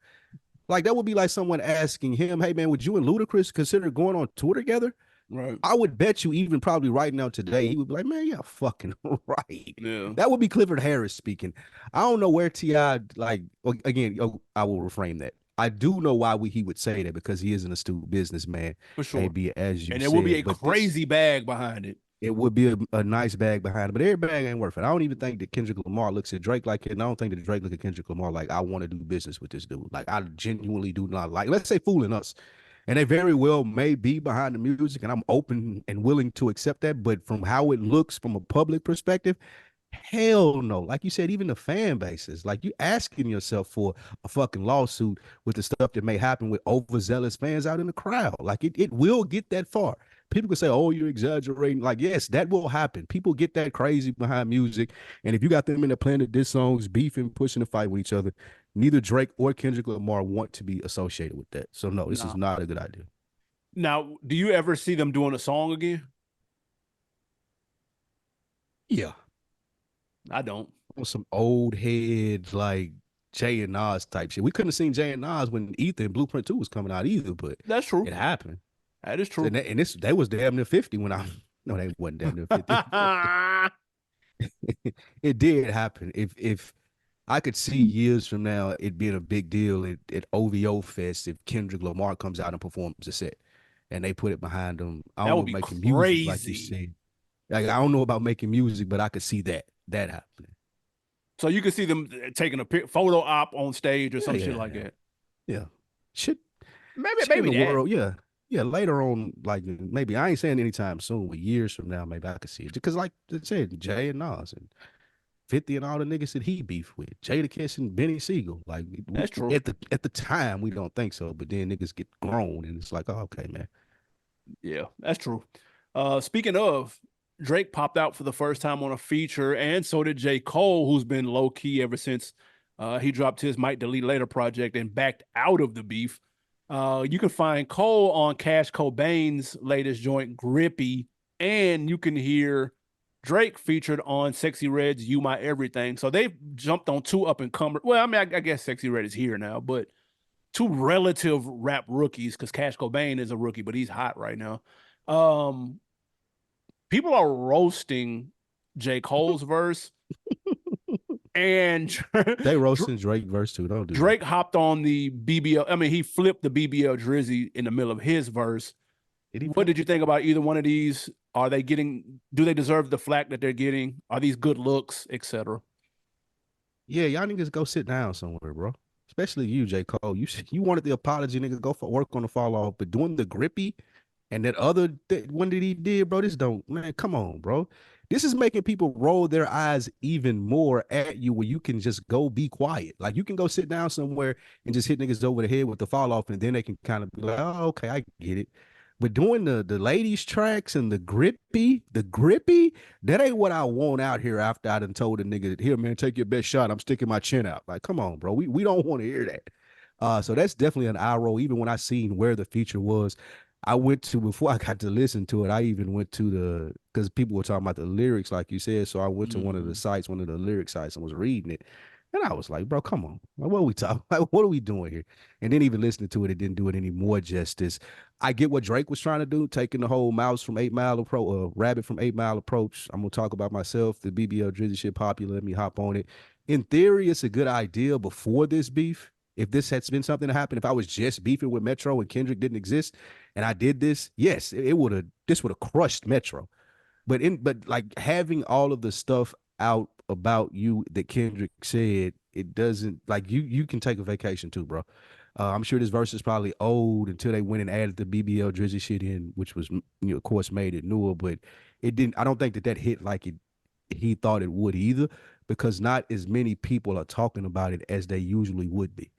Speaker 2: Like that would be like someone asking him, "Hey man, would you and Ludacris consider going on tour together?"
Speaker 1: Right.
Speaker 2: I would bet you even probably right now today, he would be like, "Man, yeah, fucking right."
Speaker 1: Yeah.
Speaker 2: That would be Clifford Harris speaking. I don't know where Ti like again. I will reframe that. I do know why he would say that because he is an astute businessman,
Speaker 1: For sure.
Speaker 2: AB, as you
Speaker 1: And there will be a
Speaker 2: said. But this
Speaker 1: crazy bag behind it.
Speaker 2: it would be a nice bag behind it, but every bag ain't worth it. I don't even think that Kendrick Lamar looks at Drake like it, and I don't think that Drake look at Kendrick Lamar like I want to do business with this dude. Like I genuinely do not like. Let's say fooling us, and they very well may be behind the music, and I'm open and willing to accept that. But from how it looks from a public perspective, hell no. Like you said, even the fan bases, like you asking yourself for a fucking lawsuit with the stuff that may happen with overzealous fans out in the crowd. Like it will get that far. People can say, oh, you're exaggerating. Like, yes, that will happen. People get that crazy behind music. And if you got them in there playing the diss songs, beefing, pushing to fight with each other, neither Drake or Kendrick Lamar want to be associated with that. So no, this is
Speaker 1: Nah.
Speaker 2: not a good idea.
Speaker 1: Now, do you ever see them doing a song again?
Speaker 2: Yeah.
Speaker 1: I don't.
Speaker 2: On some old head like Jay and Nas type shit. We couldn't have seen Jay and Nas when Ether and Blueprint 2 was coming out either, but
Speaker 1: That's true.
Speaker 2: it happened.
Speaker 1: That is true.
Speaker 2: And this they was damn near 50 when I no, they wasn't damn near 50. It did happen. If I could see years from now it being a big deal at OVO Fest if Kendrick Lamar comes out and performs a set and they put it behind him. I
Speaker 1: That
Speaker 2: don't
Speaker 1: would
Speaker 2: know
Speaker 1: be
Speaker 2: making music like you
Speaker 1: crazy.
Speaker 2: said. Like I don't know about making music, but I could see that happening.
Speaker 1: So you can see them taking a photo op on stage or
Speaker 2: Yeah,
Speaker 1: some shit
Speaker 2: yeah,
Speaker 1: like
Speaker 2: yeah.
Speaker 1: that.
Speaker 2: Yeah. Shit,
Speaker 1: Maybe,
Speaker 2: shit in
Speaker 1: maybe
Speaker 2: the
Speaker 1: that.
Speaker 2: world, yeah. Yeah, later on, like maybe I ain't saying anytime soon, but years from now, maybe I could see it. Because like I said, Jay and Nas and 50 and all the niggas that he beef with, Jadakiss and Benny Siegel. Like
Speaker 1: That's true.
Speaker 2: at the time we don't think so, but then niggas get grown and it's like, oh, okay, man.
Speaker 1: Yeah, that's true. Speaking of, Drake popped out for the first time on a feature, and so did J. Cole, who's been low key ever since he dropped his Might Delete Later project and backed out of the beef. You can find Cole on Cash Cobain's latest joint, Grippy, and you can hear Drake featured on Sexy Red's You My Everything. So they've jumped on two up and comers. Well, I mean, I guess Sexy Red is here now, but two relative rap rookies because Cash Cobain is a rookie, but he's hot right now. Um, People are roasting J. Cole's verse, and
Speaker 2: They roasting Drake verse too. Don't do that.
Speaker 1: Drake hopped on the BBL. I mean, he flipped the BBL Drizzy in the middle of his verse.
Speaker 2: Did he
Speaker 1: What
Speaker 2: flip
Speaker 1: did
Speaker 2: it?
Speaker 1: you think about either one of these? Are they getting? Do they deserve the flack that they're getting? Are these good looks, etc.?
Speaker 2: Yeah, y'all niggas go sit down somewhere, bro. Especially you, J. Cole. You wanted the apology, nigga. Go for work on the fall off, but doing the grippy and that other one that he did, bro. This don't man. Come on, bro. This is making people roll their eyes even more at you where you can just go be quiet. Like you can go sit down somewhere and just hit niggas over the head with the fall off, and then they can kind of be like, oh, okay, I get it. But doing the ladies tracks and the grippy, that ain't what I want out here after I done told the nigga, here, man, take your best shot. I'm sticking my chin out. Like, come on, bro. We don't want to hear that. So that's definitely an eye roll. Even when I seen where the feature was, I went to before I got to listen to it. I even went to the because people were talking about the lyrics, like you said. So I went to one of the
Speaker 1: Mm-hmm.
Speaker 2: sites, one of the lyric sites, and was reading it. And I was like, bro, come on. Like, what are we talking? Like, what are we doing here? And then even listening to it, it didn't do it any more justice. I get what Drake was trying to do, taking the whole mouse from 8 Mile approach, rabbit from 8 Mile approach. I'm gonna talk about myself. The BBL Drizzy shit popular. Let me hop on it. In theory, it's a good idea before this beef. If this had been something that happened, if I was just beefing with Metro and Kendrick didn't exist, and I did this, yes, it would have. This would have crushed Metro. But like having all of the stuff out about you that Kendrick said, it doesn't like you can take a vacation too, bro. I'm sure this verse is probably old until they went and added the BBL Drizzy shit in, which was, of course, made it newer, but it didn't. I don't think that hit like he thought it would either, because not as many people are talking about it as they usually would be.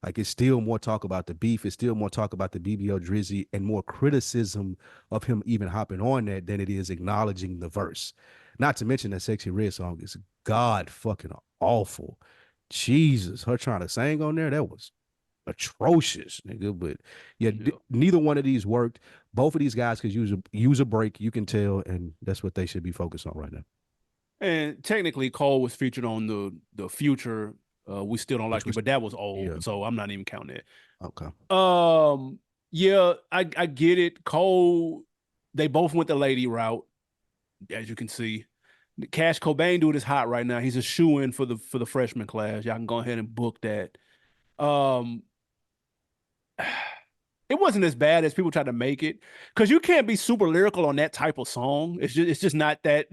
Speaker 2: Like it's still more talk about the beef, it's still more talk about the BBL Drizzy, and more criticism of him even hopping on that than it is acknowledging the verse. Not to mention that Sexy Red song is god fucking awful. Jesus, her trying to sing on there, that was atrocious, nigga. But yeah,
Speaker 1: Yeah.
Speaker 2: neither one of these worked. Both of these guys could use a break, you can tell, and that's what they should be focused on right now.
Speaker 1: And technically, Cole was featured on the Future. We still don't
Speaker 2: Which
Speaker 1: like you,
Speaker 2: was,
Speaker 1: but that was old,
Speaker 2: yeah,
Speaker 1: so I'm not even counting it.
Speaker 2: okay.
Speaker 1: Yeah, I get it. Cole, they both went the lady route, as you can see. Cash Cobain dude is hot right now. He's a shoe in for the freshman class. Y'all can go ahead and book that. Um, it wasn't as bad as people tried to make it because you can't be super lyrical on that type of song. It's just not that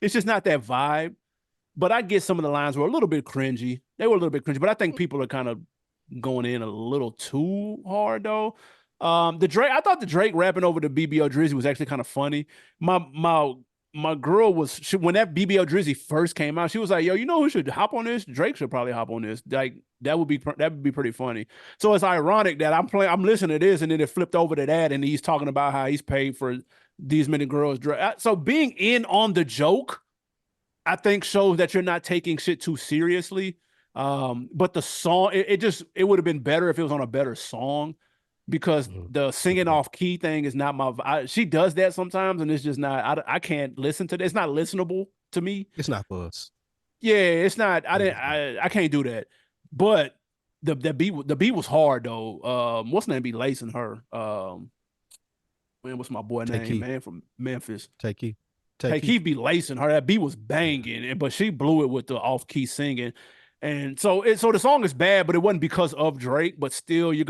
Speaker 1: it's just not that vibe. But I get some of the lines were a little bit cringy. They were a little bit cringy, but I think people are kind of going in a little too hard though. The Drake, I thought the Drake rapping over the BBO Drizzy was actually kind of funny. My girl was when that BBO Drizzy first came out, she was like, "Yo, you know who should hop on this? Drake should probably hop on this. Like that would be pretty funny." So it's ironic that I'm listening to this, and then it flipped over to that, and he's talking about how he's paid for these many girls. So being in on the joke, I think shows that you're not taking shit too seriously. But the song, it would have been better if it was on a better song because the singing
Speaker 2: Agreed.
Speaker 1: off key thing is not she does that sometimes, and it's just not. I can't listen to it. It's not listenable to me.
Speaker 2: It's not for us.
Speaker 1: Yeah, it's not. I
Speaker 2: It
Speaker 1: didn't.
Speaker 2: is not.
Speaker 1: I can't do that. But the beat was hard though. What's the name be lacing her? Man, what's my boy
Speaker 2: Take
Speaker 1: name?
Speaker 2: key.
Speaker 1: Man from Memphis.
Speaker 2: Take key. Take
Speaker 1: Take
Speaker 2: key.
Speaker 1: Keith be lacing her. That beat was
Speaker 2: Yeah.
Speaker 1: banging, but she blew it with the off key singing. And so the song is bad, but it wasn't because of Drake. But still, you're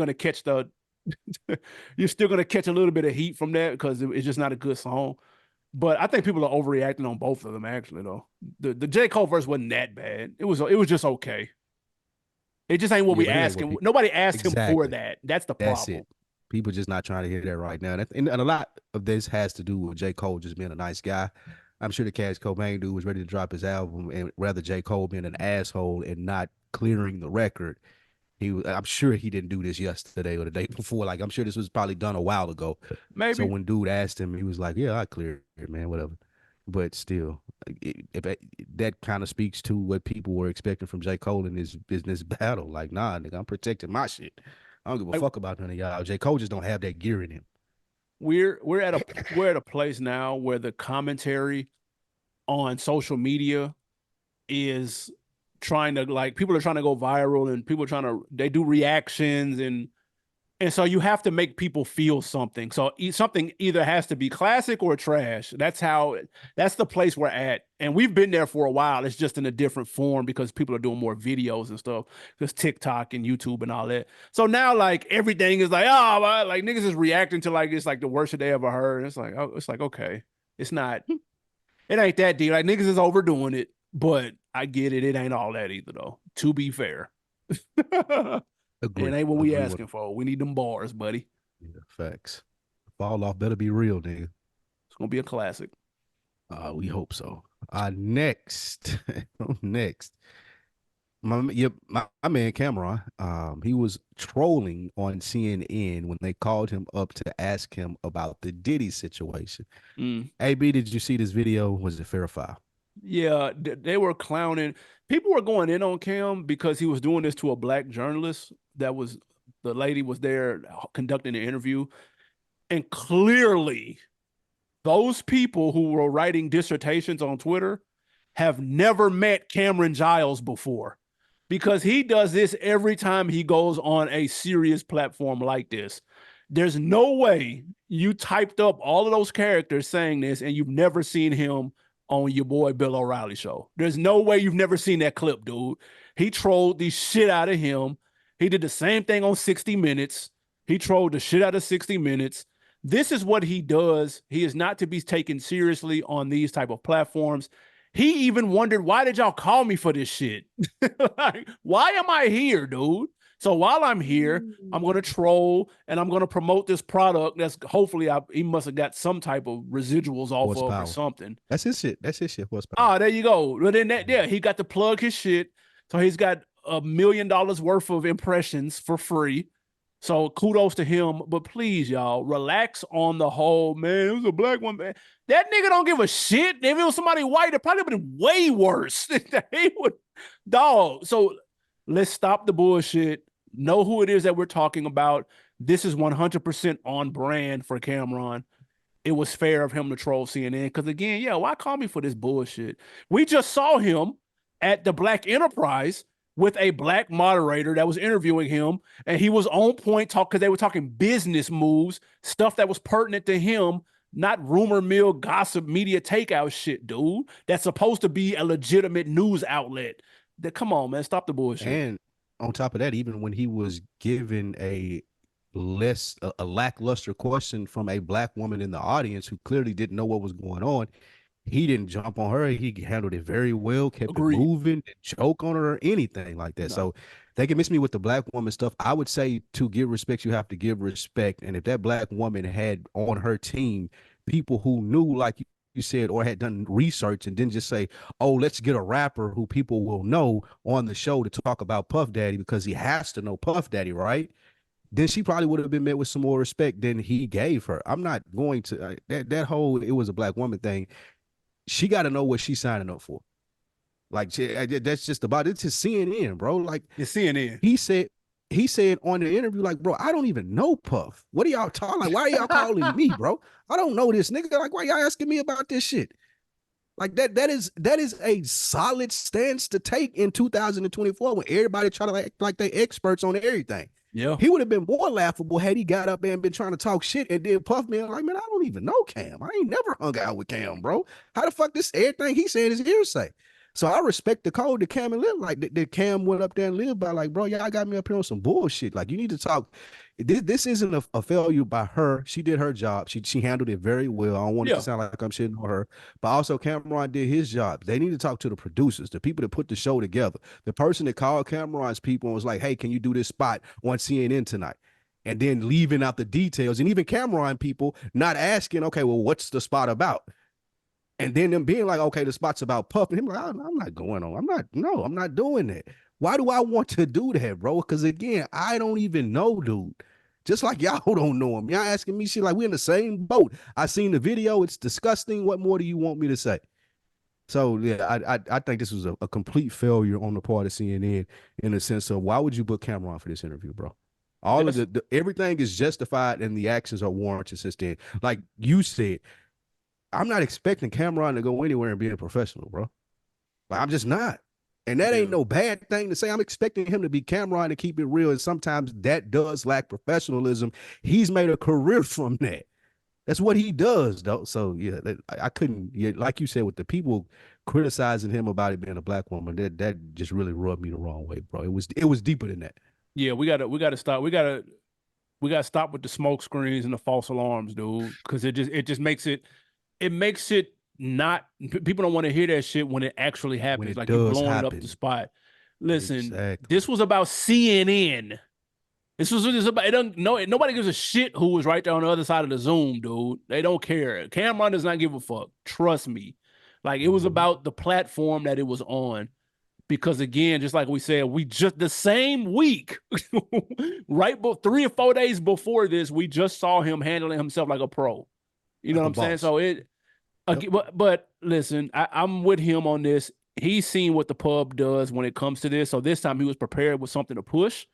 Speaker 1: still gonna catch a little bit of heat from that because it's just not a good song. But I think people are overreacting on both of them. Actually, though, the J Cole verse wasn't that bad. It was just okay. It just ain't what
Speaker 2: Yeah,
Speaker 1: we
Speaker 2: but it ain't
Speaker 1: asked
Speaker 2: what
Speaker 1: him.
Speaker 2: people
Speaker 1: Nobody asked him for
Speaker 2: exactly.
Speaker 1: that. That's the
Speaker 2: That's
Speaker 1: problem.
Speaker 2: it. People just not trying to hear that right now. And a lot of this has to do with J. Cole just being a nice guy. I'm sure the Cash Cobain dude was ready to drop his album, and rather J. Cole being an asshole and not clearing the record. I'm sure he didn't do this yesterday or the day before. Like I'm sure this was probably done a while ago. So
Speaker 1: Maybe
Speaker 2: when dude asked him, he was like, "Yeah, I cleared it, man, whatever." But still, that kind of speaks to what people were expecting from J. Cole in his business battle. Like, nah, nigga, I'm protecting my shit. I don't give a
Speaker 1: like,
Speaker 2: fuck about none of y'all. J. Cole just don't have that gear in him.
Speaker 1: we're at a place now where the commentary on social media is trying to like people are trying to go viral and people are trying to they do reactions and so you have to make people feel something. So something either has to be classic or trash. That's the place we're at. And we've been there for a while. It's just in a different form because people are doing more videos and stuff. Because TikTok and YouTube and all that. So now like everything is like, oh, like niggas is reacting to like it's like the worst shit they ever heard. And it's like, oh, it's like, okay. It's not, it ain't that deep. Like niggas is overdoing it, but I get it. It ain't all that either though. To be fair. It
Speaker 2: Agree.
Speaker 1: ain't what we
Speaker 2: Agree with
Speaker 1: asking for. We need them bars, buddy.
Speaker 2: yeah, facts. Fall off better be real, nigga.
Speaker 1: It's gonna be a classic.
Speaker 2: We hope so. Next, next, my man Cameron. He was trolling on CNN when they called him up to ask him about the Diddy situation.
Speaker 1: Mm.
Speaker 2: AB, did you see this video? Was it fair or foul?
Speaker 1: Yeah, they were clowning. People were going in on Cam because he was doing this to a black journalist. The lady was there conducting the interview, and clearly those people who were writing dissertations on Twitter have never met Cameron Giles before because he does this every time he goes on a serious platform like this. There's no way you typed up all of those characters saying this and you've never seen him on your boy Bill O'Reilly show. There's no way you've never seen that clip, dude. He trolled the shit out of him. He did the same thing on 60 Minutes. He trolled the shit out of 60 Minutes. This is what he does. He is not to be taken seriously on these type of platforms. He even wondered, why did y'all call me for this shit? Like, why am I here, dude? So while I'm here, I'm gonna troll and I'm gonna promote this product that's hopefully he must have got some type of residuals off of or
Speaker 2: Horsepower.
Speaker 1: something.
Speaker 2: That's his shit. That's his shit. Horsepower.
Speaker 1: Ah, there you go. Well, then yeah, he got to plug his shit. So he's got $1 million worth of impressions for free. So kudos to him. But please, y'all, relax on the whole, man. It was a black one, man. That nigga don't give a shit. If it was somebody white, it probably been way worse. He would, dog. So let's stop the bullshit. Know who it is that we're talking about. This is 100% on brand for Cameron. It was fair of him to troll CNN. Because again, yeah, why call me for this bullshit? We just saw him at the Black Enterprise with a black moderator that was interviewing him, and he was on point because they were talking business moves, stuff that was pertinent to him, not rumor mill gossip media takeout shit, dude. That's supposed to be a legitimate news outlet. Come on, man, stop the bullshit.
Speaker 2: And on top of that, even when he was given a lackluster question from a black woman in the audience who clearly didn't know what was going on, he didn't jump on her. He handled it very well, kept
Speaker 1: Agreed.
Speaker 2: it moving, didn't choke on her or anything like that. No. So they can miss me with the black woman stuff. I would say to give respect, you have to give respect. And if that black woman had on her team people who knew, like you said, or had done research and didn't just say, oh, let's get a rapper who people will know on the show to talk about Puff Daddy because he has to know Puff Daddy, right? Then she probably would have been met with some more respect than he gave her. I'm not going to that whole it was a black woman thing. She got to know what she's signing up for. Like that's just about it's just CNN, bro. Like
Speaker 1: it's CNN.
Speaker 2: He said on the interview, like, bro, I don't even know Puff. What are y'all talking? Like, why are y'all calling me, bro? I don't know this nigga. Like, why y'all asking me about this shit? Like that is a solid stance to take in 2024 when everybody try to act like they experts on everything.
Speaker 1: Yeah.
Speaker 2: He would have been more laughable had he got up there and been trying to talk shit and then Puff me like, man, I don't even know Cam. I ain't never hung out with Cam, bro. How the fuck this everything he's saying is hearsay? So I respect the code that Cam and live like that Cam went up there and lived by. Like, bro, y'all got me up here on some bullshit. Like, you need to talk. This isn't a failure by her. She did her job. She handled it very well. I don't want it to sound like I'm shitting on her. But also Cameron did his job. They need to talk to the producers, the people that put the show together. The person that called Cameron's people and was like, hey, can you do this spot on CNN tonight? And then leaving out the details. And even Cameron people not asking, okay, well, what's the spot about? And then them being like, okay, the spot's about Puff. And him like, I'm not going on. I'm not doing that. Why do I want to do that, bro? Because again, I don't even know, dude. Just like y'all don't know him. Y'all asking me shit like we're in the same boat. I seen the video. It's disgusting. What more do you want me to say? So yeah, I think this was a complete failure on the part of CNN in the sense of why would you book Cameron for this interview, bro? All of the everything is justified and the actions are warranted since then. Like you said, I'm not expecting Cameron to go anywhere and be a professional, bro. Like, I'm just not. And that ain't no bad thing to say. I'm expecting him to be Cameron to keep it real. And sometimes that does lack professionalism. He's made a career from that. That's what he does, though. So, yeah, I couldn't, like you said, with the people criticizing him about it being a black woman, that just really rubbed me the wrong way, bro. It was deeper than that.
Speaker 1: Yeah, we gotta stop. We gotta stop with the smoke screens and the false alarms, dude. Because it just makes it not, people don't want to hear that shit when it actually happens. It like you're blowing it up the spot. Listen, This was about CNN. This was about, nobody gives a shit who was right there on the other side of the Zoom, dude. They don't care. Cameron does not give a fuck. Trust me. Like, it was about the platform that it was on. Because again, just like we said, we just the same week, right? But 3 or 4 days before this, we just saw him handling himself like a pro. You know what I'm saying? So but listen, I'm with him on this. He's seen what the pub does when it comes to this. So this time he was prepared with something to push.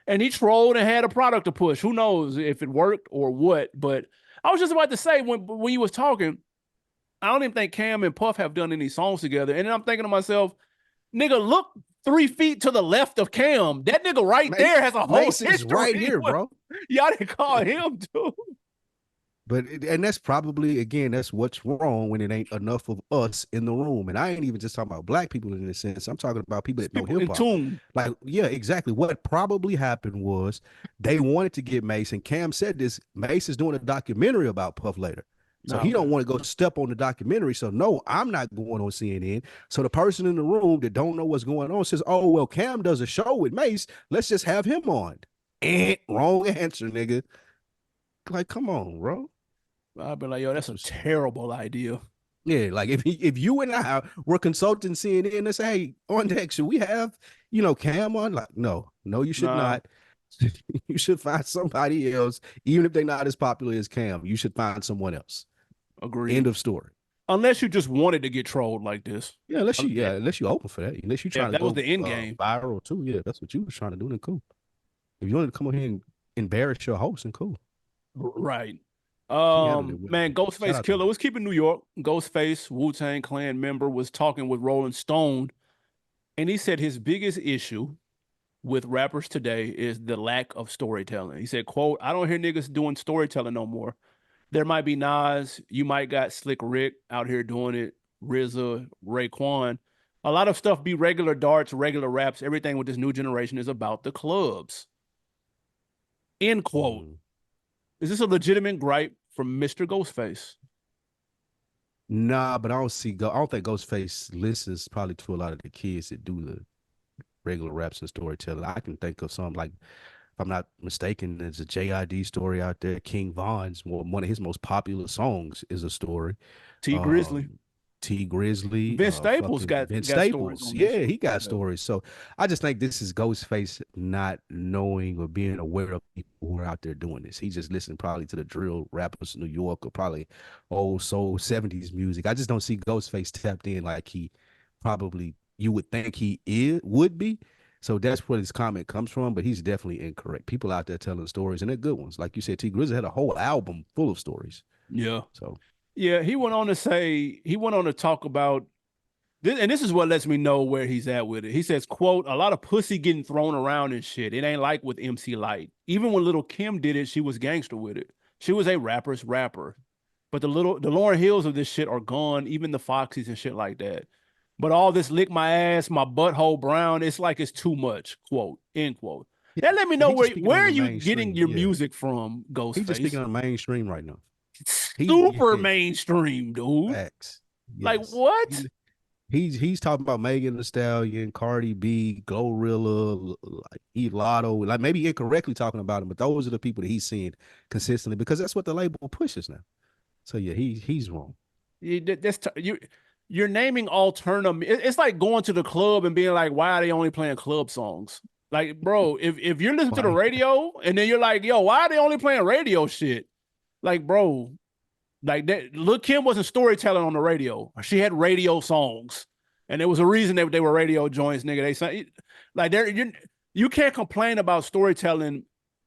Speaker 1: And he trolled and had a product to push. Who knows if it worked or what? But I was just about to say, when you was talking, I don't even think Cam and Puff have done any songs together. And then I'm thinking to myself, nigga, look 3 feet to the left of Cam. That nigga right there has a whole history
Speaker 2: right here, bro.
Speaker 1: Y'all didn't call him, dude.
Speaker 2: But and that's probably, again, that's what's wrong when it ain't enough of us in the room. And I ain't even just talking about black people in this sense. I'm talking about people that know hip hop. Like, yeah, exactly. What probably happened was they wanted to get Mace, and Cam said this. Mace is doing a documentary about Puff later. So
Speaker 1: Nah,
Speaker 2: he don't
Speaker 1: man.
Speaker 2: want to go step on the documentary. So no, I'm not going on CNN. So the person in the room that don't know what's going on says, "Oh well, Cam does a show with Mace. Let's just have him on." Wrong answer, nigga. Like, come on, bro.
Speaker 1: I've been like, yo, that's
Speaker 2: That's
Speaker 1: a
Speaker 2: what's
Speaker 1: terrible idea.
Speaker 2: yeah. Like if you and I were consulting CNN and say, "Hey, on deck, should we have Cam on?" Like, no, you should
Speaker 1: Nah,
Speaker 2: not. You should find somebody else, even if they're not as popular as Cam. You should find someone else. End
Speaker 1: agreed.
Speaker 2: of story.
Speaker 1: Unless you just wanted to get trolled like this.
Speaker 2: Yeah, unless you open for that, unless you
Speaker 1: If
Speaker 2: trying to
Speaker 1: that was
Speaker 2: go
Speaker 1: the end game.
Speaker 2: viral too. Yeah, that's what you was trying to do. Then cool. If you wanted to come over here and embarrass your host, then cool.
Speaker 1: Right.
Speaker 2: He handled it well.
Speaker 1: Man,
Speaker 2: Shout
Speaker 1: Ghostface
Speaker 2: out to
Speaker 1: Killer
Speaker 2: him.
Speaker 1: was keeping New York. Ghostface, Wu-Tang Clan member, was talking with Rolling Stone, and he said his biggest issue with rappers today is the lack of storytelling. He said, quote, I don't hear niggas doing storytelling no more. There might be Nas, you might got Slick Rick out here doing it, RZA, Raekwon. A lot of stuff be regular darts, regular raps. Everything with this new generation is about the clubs. End quote.
Speaker 2: Mm.
Speaker 1: Is this a legitimate gripe from Mr. Ghostface?
Speaker 2: Nah, but I don't think Ghostface listens probably to a lot of the kids that do the regular raps and storytelling. I can think of some like if I'm not mistaken, there's a JID story out there. King Von's one of his most popular songs is a story.
Speaker 1: T Grizzly.
Speaker 2: Um, T Grizzly,
Speaker 1: Vince Staples
Speaker 2: fucking Vince
Speaker 1: got stories
Speaker 2: Staples.
Speaker 1: on that
Speaker 2: Yeah,
Speaker 1: shit.
Speaker 2: he got
Speaker 1: Yeah.
Speaker 2: stories. So I just think this is Ghostface not knowing or being aware of people who are out there doing this. He just listened probably to the drill rappers in New York or probably old soul 70s music. I just don't see Ghostface tapped in like he probably you would think would be. So that's where his comment comes from, but he's definitely incorrect. People out there telling stories, and they're good ones. Like you said, T Grizzly had a whole album full of stories.
Speaker 1: Yeah.
Speaker 2: So
Speaker 1: Yeah. He went on to talk about this, and this is what lets me know where he's at with it. He says, quote, a lot of pussy getting thrown around and shit. It ain't like with MC Light. Even when Little Kim did it, she was gangster with it. She was a rapper's rapper. But the Lauren Hills of this shit are gone, even the Foxies and shit like that. But all this lick my ass, my butthole brown, it's like it's too much. Quote, end quote.
Speaker 2: yeah,
Speaker 1: That let me know
Speaker 2: he's just speaking
Speaker 1: where
Speaker 2: on
Speaker 1: are
Speaker 2: the
Speaker 1: you getting
Speaker 2: mainstream.
Speaker 1: your
Speaker 2: Yeah,
Speaker 1: music from,
Speaker 2: he's just speaking
Speaker 1: Ghostface?
Speaker 2: on the mainstream right now. He
Speaker 1: Super
Speaker 2: yeah,
Speaker 1: mainstream, dude.
Speaker 2: facts.
Speaker 1: Like
Speaker 2: Yes,
Speaker 1: what?
Speaker 2: he's talking about Megan Thee Stallion, Cardi B, Glorilla, like E Lotto, like maybe incorrectly talking about him, but those are the people that he's seeing consistently because that's what the label pushes now. So yeah, he's wrong.
Speaker 1: You're naming alternative. It's like going to the club and being like, why are they only playing club songs? Like, bro, if you're listening to the
Speaker 2: Like,
Speaker 1: radio and then you're like, yo, why are they only playing radio shit? Like, bro, like that. Lil Kim wasn't storytelling on the radio. She had radio songs, and there was a reason they were radio joints, nigga. They say like you can't complain about storytelling,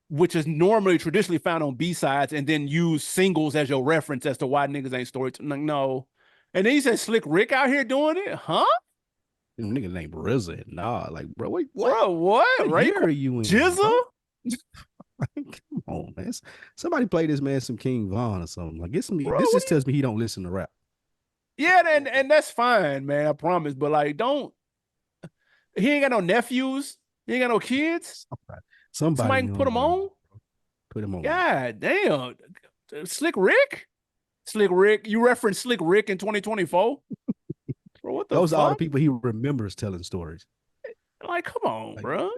Speaker 1: which is normally traditionally found on B sides, and then use singles as your reference as to why niggas ain't storytelling. Like, no. And then he said Slick Rick out here doing it, huh?
Speaker 2: nigga named RZA. Nah, like bro, wait, what?
Speaker 1: Bro, what?
Speaker 2: What
Speaker 1: Ray
Speaker 2: year are you in, bro?
Speaker 1: Jizza?
Speaker 2: Come on, man. Somebody play this man some King Von or something. Like, get some.
Speaker 1: Bro,
Speaker 2: This
Speaker 1: what
Speaker 2: just
Speaker 1: do you?
Speaker 2: tells me he don't listen to rap.
Speaker 1: Yeah, and that's fine, man. I promise. But like, don't he ain't got no nephews. He ain't got no kids. Somebody
Speaker 2: Somebody
Speaker 1: can put him
Speaker 2: on.
Speaker 1: on.
Speaker 2: Put him on.
Speaker 1: God damn. Slick Rick? Slick Rick. You referenced Slick Rick in 2024? Bro, what the
Speaker 2: Those are all the
Speaker 1: fuck?
Speaker 2: people he remembers telling stories.
Speaker 1: Like, come on,
Speaker 2: Like,
Speaker 1: bro.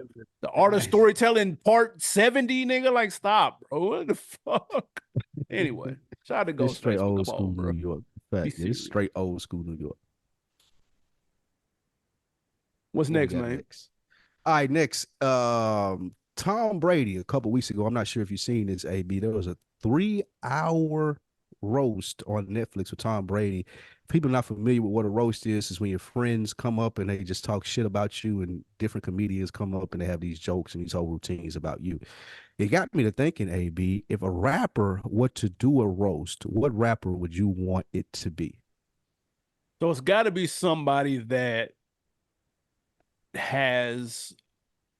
Speaker 1: The art of
Speaker 2: nice.
Speaker 1: storytelling part 70, nigga. Like, stop, bro. What the fuck? Anyway, shout out to
Speaker 2: This straight
Speaker 1: Ghostface, but
Speaker 2: old
Speaker 1: come
Speaker 2: school
Speaker 1: on,
Speaker 2: New
Speaker 1: bro.
Speaker 2: York.
Speaker 1: Be
Speaker 2: Fact. Yeah, this
Speaker 1: serious.
Speaker 2: straight old school New York.
Speaker 1: What's
Speaker 2: What we
Speaker 1: next,
Speaker 2: got
Speaker 1: man?
Speaker 2: next? All right, next. Tom Brady, a couple weeks ago. I'm not sure if you've seen this, AB. There was a 3 hour roast on Netflix with Tom Brady. People not familiar with what a roast is when your friends come up and they just talk shit about you, and different comedians come up and they have these jokes and these whole routines about you. It got me to thinking, AB, if a rapper were to do a roast, what rapper would you want it to be?
Speaker 1: So it's got to be somebody that has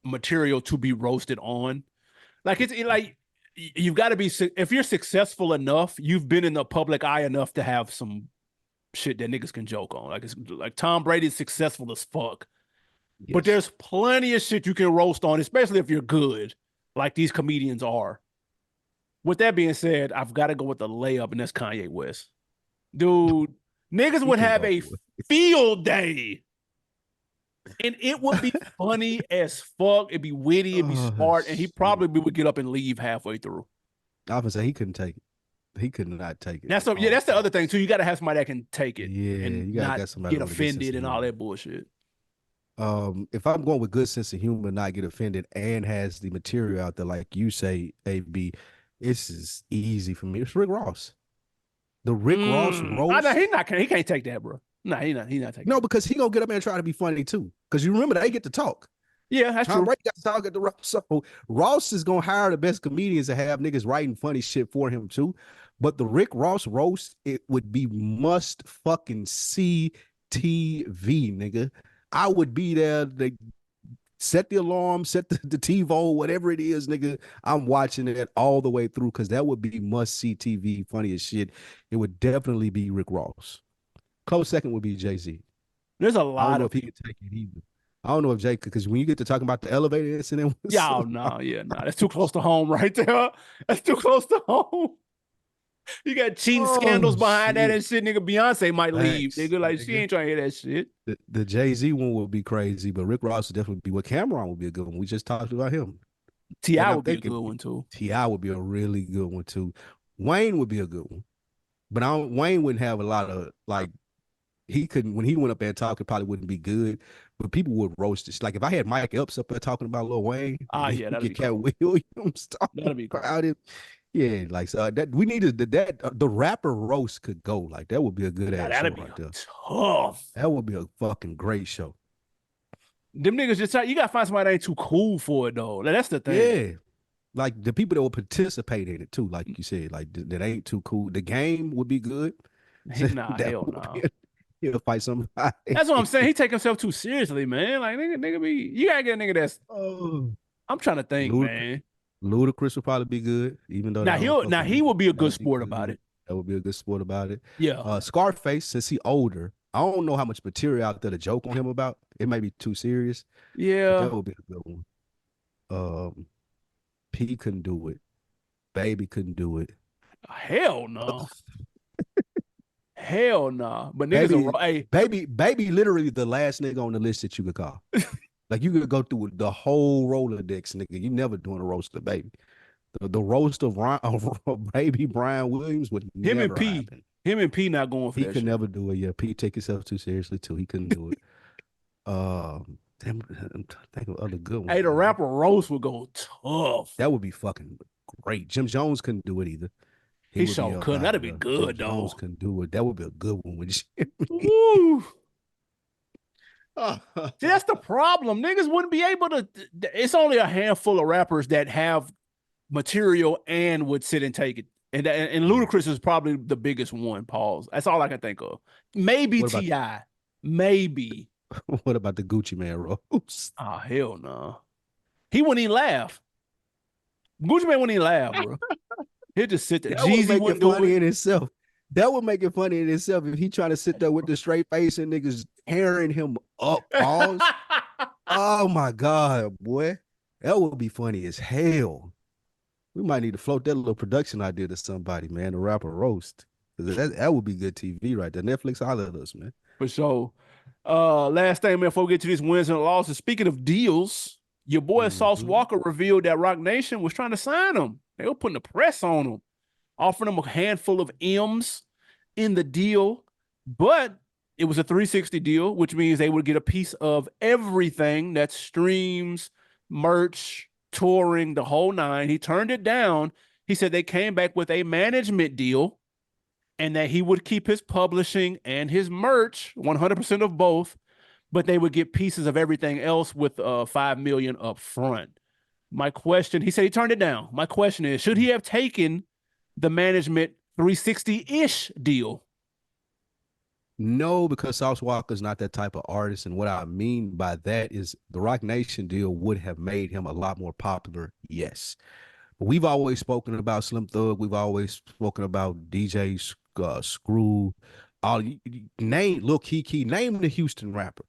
Speaker 1: material to be roasted on. Like like you've got to be if you're successful enough, you've been in the public eye enough to have some shit that niggas can joke on. Like it's like Tom Brady's successful as fuck, but
Speaker 2: Yes.
Speaker 1: there's plenty of shit you can roast on, especially if you're good, like these comedians are. With that being said, I've got to go with the layup, and that's Kanye West. Dude, niggas
Speaker 2: He
Speaker 1: would
Speaker 2: can
Speaker 1: have
Speaker 2: go
Speaker 1: a
Speaker 2: for it.
Speaker 1: field day. And it would be funny as fuck. It'd be witty, it'd be
Speaker 2: Oh
Speaker 1: smart, and he
Speaker 2: shit!
Speaker 1: probably would get up and leave halfway through.
Speaker 2: I was say he couldn't take it. He could not take it.
Speaker 1: That's so yeah,
Speaker 2: Oh,
Speaker 1: that's the other thing too. You gotta have somebody that can take it
Speaker 2: yeah,
Speaker 1: and
Speaker 2: you gotta
Speaker 1: not
Speaker 2: got somebody
Speaker 1: get
Speaker 2: with a good sense
Speaker 1: offended
Speaker 2: of
Speaker 1: and all
Speaker 2: humor.
Speaker 1: that bullshit.
Speaker 2: If I'm going with good sense of humor, not get offended, and has the material out there, like you say, AB, this is easy for me. It's Rick Ross. The Rick Ross
Speaker 1: I know
Speaker 2: roast.
Speaker 1: he can't take that, bro. No, he not taking
Speaker 2: No,
Speaker 1: that.
Speaker 2: because he gonna get up there and try to be funny too. Because you remember they get to talk.
Speaker 1: Yeah, that's
Speaker 2: Tom
Speaker 1: true.
Speaker 2: Brady got to talk at the Ross. So Ross is gonna hire the best comedians to have niggas writing funny shit for him too. But the Rick Ross roast, it would be must fucking see TV, nigga. I would be there. They set the alarm, set the TiVo, whatever it is, nigga. I'm watching it all the way through because that would be must see TV, funny as shit. It would definitely be Rick Ross. Close second would be Jay-Z.
Speaker 1: There's a
Speaker 2: I don't
Speaker 1: lot
Speaker 2: know
Speaker 1: of
Speaker 2: if he could
Speaker 1: people.
Speaker 2: take it either. I don't know if Jay could, because when you get to talking about the elevator incident with
Speaker 1: Y'all, no, yeah, no, that's too close to home right there. That's too close to home. You got cheating scandals
Speaker 2: oh
Speaker 1: behind that
Speaker 2: shit.
Speaker 1: and shit, nigga. Beyonce might leave,
Speaker 2: Facts,
Speaker 1: nigga. Like she
Speaker 2: nigga.
Speaker 1: ain't trying to hear that shit.
Speaker 2: The Jay-Z one would be crazy, but Rick Ross would definitely be what Cameron would be a good one. We just talked about him.
Speaker 1: Ti
Speaker 2: And I'm
Speaker 1: would be a
Speaker 2: thinking
Speaker 1: good one too.
Speaker 2: T.I. would be a really good one too. Wayne would be a good one. But Wayne wouldn't have a lot of like he couldn't when he went up there and talked, it probably wouldn't be good. But people would roast it. Like if I had Mike Epps up there talking about Lil Wayne, and
Speaker 1: Ah,
Speaker 2: then
Speaker 1: yeah,
Speaker 2: you
Speaker 1: that'd
Speaker 2: get
Speaker 1: be
Speaker 2: Cat
Speaker 1: cold.
Speaker 2: Williams
Speaker 1: That'd
Speaker 2: talking
Speaker 1: be cold.
Speaker 2: about it. Yeah, like so that we needed the rapper roast could go. Like that would be a good
Speaker 1: Now
Speaker 2: ass show
Speaker 1: that'd be
Speaker 2: right there.
Speaker 1: tough.
Speaker 2: That would be a fucking great show.
Speaker 1: Them niggas just you gotta find somebody that ain't too cool for it though. Like, that's the thing.
Speaker 2: Yeah. Like the people that will participate in it too, like you said, like that ain't too cool. The game would be good.
Speaker 1: Nah,
Speaker 2: That
Speaker 1: hell
Speaker 2: would
Speaker 1: no.
Speaker 2: be he'll fight somebody.
Speaker 1: That's what I'm saying. He take himself too seriously, man. Like nigga be you gotta get a nigga that's
Speaker 2: Oh,
Speaker 1: I'm trying to think,
Speaker 2: Ludacris,
Speaker 1: man.
Speaker 2: Ludacris would probably be good, even though I don't fuck
Speaker 1: Now
Speaker 2: with
Speaker 1: he
Speaker 2: him.
Speaker 1: will be a
Speaker 2: That
Speaker 1: good
Speaker 2: would be
Speaker 1: sport about
Speaker 2: good.
Speaker 1: it.
Speaker 2: That would be a good sport about it.
Speaker 1: Yeah.
Speaker 2: Scarface, since he older, I don't know how much material out there to joke on him about. It may be too serious, but
Speaker 1: Yeah.
Speaker 2: that would be a good one. Um, P couldn't do it. Baby couldn't do it.
Speaker 1: Hell no. Hell no. But niggas
Speaker 2: Baby,
Speaker 1: are hey,
Speaker 2: baby, literally the last nigga on the list that you could call. Like you could go through the whole Rolodex, nigga. You never doing a roast of baby. The roast of, of baby Brian Williams would
Speaker 1: him and
Speaker 2: never
Speaker 1: P.
Speaker 2: happen.
Speaker 1: Him and P not going for
Speaker 2: He
Speaker 1: that
Speaker 2: could
Speaker 1: shit.
Speaker 2: never do it. Yeah, Pete take himself too seriously too. He couldn't do it. Damn, I'm trying to think of other good
Speaker 1: Hey,
Speaker 2: ones,
Speaker 1: the
Speaker 2: man.
Speaker 1: rapper roast would go tough.
Speaker 2: That would be fucking great. Jim Jones couldn't do it either. He
Speaker 1: He
Speaker 2: would be
Speaker 1: sure
Speaker 2: up
Speaker 1: couldn't.
Speaker 2: out
Speaker 1: That'd
Speaker 2: of
Speaker 1: be
Speaker 2: there. Jim
Speaker 1: good
Speaker 2: Jones
Speaker 1: though.
Speaker 2: couldn't do it. That would be a good one with Jim.
Speaker 1: Woo. See, that's the problem. Niggas wouldn't be able to. It's only a handful of rappers that have material and would sit and take it. And Ludacris is probably the biggest one. Pause. That's all I can think of. Maybe
Speaker 2: What about
Speaker 1: Ti. Maybe.
Speaker 2: what about the Gucci Man roast?
Speaker 1: Oh hell no. He wouldn't even laugh. Gucci Man wouldn't even laugh, bro. He'd just sit there.
Speaker 2: That would
Speaker 1: Jeezy
Speaker 2: make it
Speaker 1: wouldn't do
Speaker 2: funny
Speaker 1: it.
Speaker 2: in itself. That would make it funny in itself if he trying to sit there with the straight face and niggas tearing him up. Pause. Oh my god, boy, that would be funny as hell. We might need to float that little production idea to somebody, man. The rapper roast. That would be good TV right there. Netflix, holler at us, man.
Speaker 1: For sure. Last thing, man, before we get to these wins and losses. Speaking of deals, your boy Sauce
Speaker 2: Mm-hmm.
Speaker 1: Walker revealed that Rock Nation was trying to sign him. They were putting the press on him, offering him a handful of M's in the deal, but it was a 360 deal, which means they would get a piece of everything that's streams, merch, touring, the whole nine. He turned it down. He said they came back with a management deal and that he would keep his publishing and his merch, 100% of both, but they would get pieces of everything else with $5 million up front. My question, he said he turned it down. My question is, should he have taken the management 360-ish deal?
Speaker 2: No, because Sauce Walker's not that type of artist. And what I mean by that is the Rock Nation deal would have made him a lot more popular. Yes. But we've always spoken about Slim Thug. We've always spoken about DJ Screw. All name Lil Kiki, name the Houston rapper.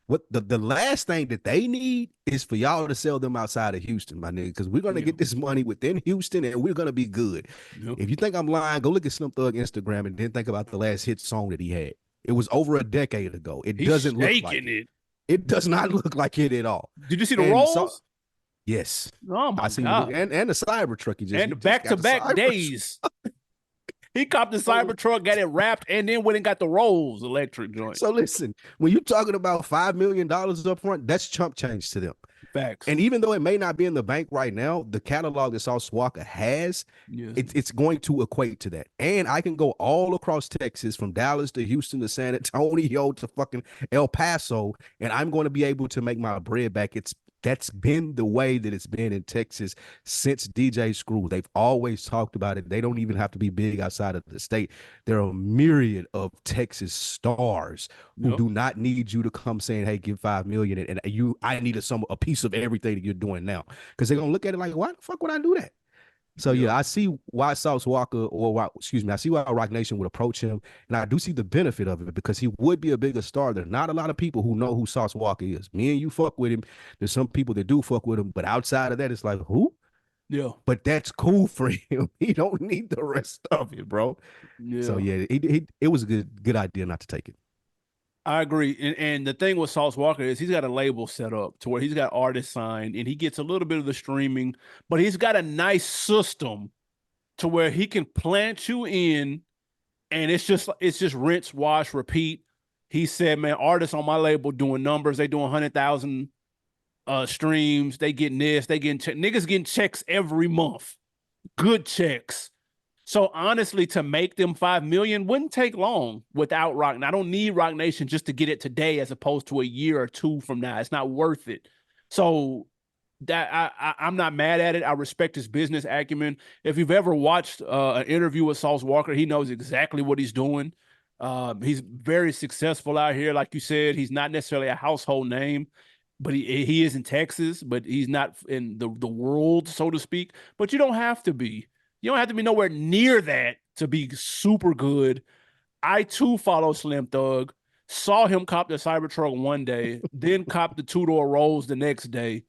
Speaker 2: what the last thing that they need is for y'all to sell them outside of Houston, my nigga, because we're gonna
Speaker 1: Yeah.
Speaker 2: get this money within Houston and we're gonna be good.
Speaker 1: Yeah.
Speaker 2: If you think I'm lying, go look at Slim Thug Instagram and then think about the last hit song that he had. It was over a decade ago. It
Speaker 1: He's
Speaker 2: doesn't look like
Speaker 1: shaking
Speaker 2: it.
Speaker 1: it.
Speaker 2: It does not look like it at all.
Speaker 1: Did you see the
Speaker 2: And so,
Speaker 1: rolls?
Speaker 2: yes,
Speaker 1: Oh
Speaker 2: I
Speaker 1: my
Speaker 2: seen the
Speaker 1: God.
Speaker 2: and the cyber truck. He
Speaker 1: And
Speaker 2: just
Speaker 1: back to
Speaker 2: got the
Speaker 1: back
Speaker 2: cyber.
Speaker 1: days. He copped the
Speaker 2: So
Speaker 1: Cybertruck, got it wrapped, and then went and got the Rolls electric joint.
Speaker 2: so listen, when you're talking about $5 million up front, that's chump change to them.
Speaker 1: Facts.
Speaker 2: And even though it may not be in the bank right now, the catalog that Sauce Walker has,
Speaker 1: Yes.
Speaker 2: it's going to equate to that. And I can go all across Texas, from Dallas to Houston to San Antonio to fucking El Paso, and I'm going to be able to make my bread back. That's been the way that it's been in Texas since DJ Screw. They've always talked about it. They don't even have to be big outside of the state. There are a myriad of Texas stars who
Speaker 1: Yep.
Speaker 2: do not need you to come saying, "Hey, give 5 million," and I need a piece of everything that you're doing now, because they're gonna look at it like, "Why the fuck would I do that?" So
Speaker 1: Yep.
Speaker 2: yeah, I see why Sauce Walker, or why, excuse me, I see why Rock Nation would approach him, and I do see the benefit of it because he would be a bigger star. There's not a lot of people who know who Sauce Walker is. Me and you fuck with him. There's some people that do fuck with him, but outside of that, it's like, who?
Speaker 1: Yeah.
Speaker 2: But that's cool for him. He don't need the rest of it, bro. So
Speaker 1: Yeah.
Speaker 2: yeah, it was a good idea not to take it.
Speaker 1: I agree. And the thing with Sauce Walker is he's got a label set up to where he's got artists signed and he gets a little bit of the streaming, but he's got a nice system to where he can plant you in and it's just rinse, wash, repeat. He said, man, artists on my label doing numbers, they doing 100,000 streams, they getting this, they getting niggas getting checks every month. Good checks. So honestly, to make them 5 million wouldn't take long without Rock. And I don't need Rock Nation just to get it today, as opposed to a year or two from now. It's not worth it. So that I'm not mad at it. I respect his business acumen. If you've ever watched an interview with Sauce Walker, he knows exactly what he's doing. He's very successful out here, like you said. He's not necessarily a household name, but he is in Texas, but he's not in the world, so to speak. But you don't have to be. You don't have to be nowhere near that to be super good. I too follow Slim Thug. Saw him cop the Cybertruck one day, then cop the two-door Rolls the next day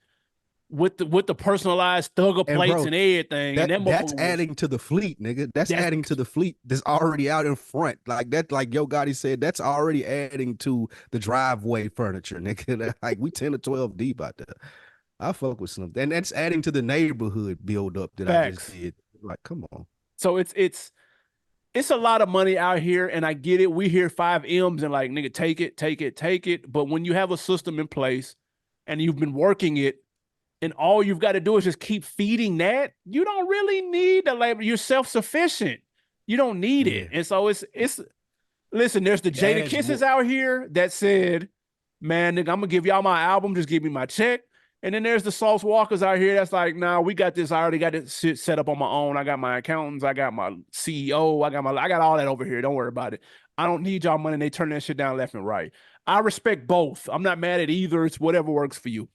Speaker 1: with the personalized Thugger
Speaker 2: And
Speaker 1: plates
Speaker 2: bro,
Speaker 1: and everything. And that
Speaker 2: that's
Speaker 1: motherfucker was
Speaker 2: adding to the fleet, nigga. That's
Speaker 1: that's
Speaker 2: adding to the fleet that's already out in front. Like that, like Yo Gotti said, that's already adding to the driveway furniture, nigga. Like we 10 or 12 deep out there. I fuck with some, and that's adding to the neighborhood build up that I just
Speaker 1: facts.
Speaker 2: did. Like, come on.
Speaker 1: So it's a lot of money out here, and I get it. We hear 5 M's and like, nigga, take it, take it, take it. But when you have a system in place and you've been working it, and all you've got to do is just keep feeding that, you don't really need the labor. You're self-sufficient. You don't need
Speaker 2: Yeah.
Speaker 1: it. And so it's listen, there's the
Speaker 2: It
Speaker 1: Jada
Speaker 2: adds
Speaker 1: Kisses
Speaker 2: more.
Speaker 1: out here that said, man, nigga, I'm gonna give y'all my album, just give me my check. And then there's the Sauce Walkers out here that's like, nah, we got this. I already got this shit set up on my own. I got my accountants, I got my CEO, I got all that over here. Don't worry about it. I don't need y'all money. And they turn that shit down left and right. I respect both. I'm not mad at either. It's whatever works for you.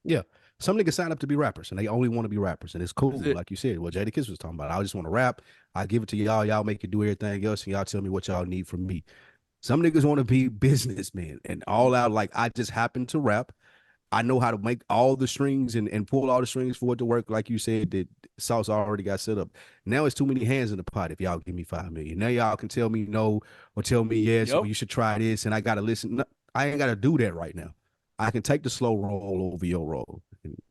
Speaker 2: Yeah. Some niggas sign up to be rappers and they only want to be rappers. And it's cool.
Speaker 1: That's it.
Speaker 2: Like you said, what Jada Kiss was talking about. I just want to rap. I give it to y'all. Y'all make it do everything else. And y'all tell me what y'all need from me. Some niggas want to be businessmen and all out. Like, I just happen to rap. I know how to make all the strings and pull all the strings for it to work. Like you said, that Sauce already got set up. Now it's too many hands in the pot. If y'all give me 5 million, now y'all can tell me no or tell me yes,
Speaker 1: Yep.
Speaker 2: or you should try this. And I got to listen. No, I ain't got to do that right now. I can take the slow roll over your roll,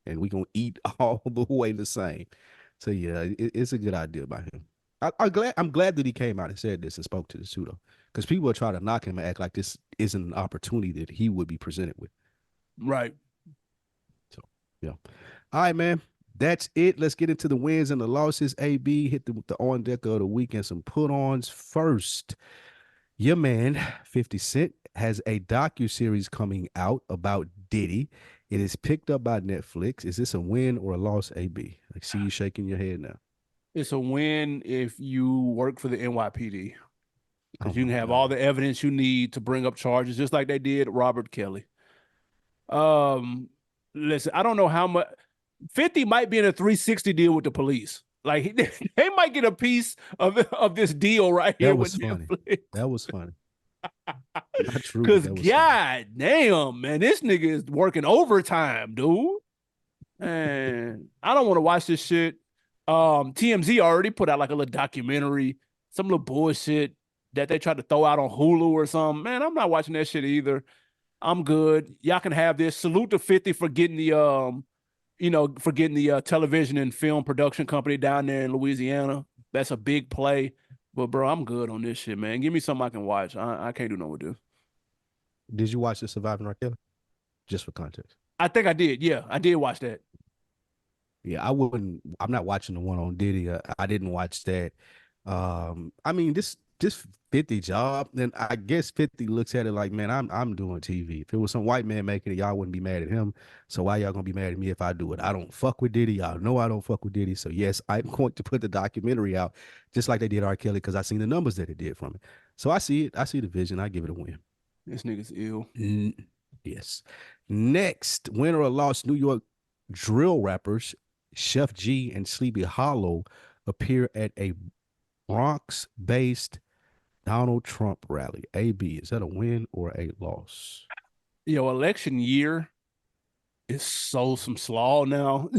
Speaker 2: and we gonna eat all the way the same. So yeah, it's a good idea by him. I'm glad that he came out and said this and spoke to this too, though, because people are trying to knock him and act like this isn't an opportunity that he would be presented with.
Speaker 1: Right.
Speaker 2: So yeah, all right, man. That's it. Let's get into the wins and the losses. AB hit the on deck of the week and some put ons first. Your man 50 Cent has a docu-series coming out about Diddy. It is picked up by Netflix. Is this a win or a loss, AB? I see you shaking your head now.
Speaker 1: It's a win if you work for the NYPD
Speaker 2: Oh
Speaker 1: because you
Speaker 2: my
Speaker 1: can have all
Speaker 2: God.
Speaker 1: the evidence you need to bring up charges, just like they did Robert Kelly. Listen, I don't know how much 50 might be in a 360 deal with the police. Like they might get a piece of this deal right here
Speaker 2: That
Speaker 1: with
Speaker 2: was funny.
Speaker 1: Netflix.
Speaker 2: That was funny. Not true, but
Speaker 1: Cause
Speaker 2: that was funny.
Speaker 1: god damn, man, this nigga is working overtime, dude. And I don't want to watch this shit. TMZ already put out like a little documentary, some little bullshit that they tried to throw out on Hulu or something. Man, I'm not watching that shit either. I'm good. Y'all can have this. Salute to 50 for getting the for getting the television and film production company down there in Louisiana. That's a big play. But bro, I'm good on this shit, man. Give me something I can watch. I can't do no with this.
Speaker 2: Did you watch the Surviving R. Kelly? Just for context.
Speaker 1: I think I did. Yeah, I did watch that.
Speaker 2: Yeah, I wouldn't. I'm not watching the one on Diddy. I didn't watch that. I mean, this 50 job, then I guess 50 looks at it like, man, I'm doing TV. If it was some white man making it, y'all wouldn't be mad at him. So why y'all gonna be mad at me if I do it? I don't fuck with Diddy. Y'all know I don't fuck with Diddy. So yes, I'm going to put the documentary out just like they did R. Kelly because I seen the numbers that it did from it. So I see it. I see the vision. I give it a win.
Speaker 1: This nigga's ill.
Speaker 2: Yes. Next, winner or loss, New York drill rappers Chef G and Sleepy Hollow appear at a Bronx-based Donald Trump rally. AB, is that a win or a loss?
Speaker 1: Election year is so some slaw now.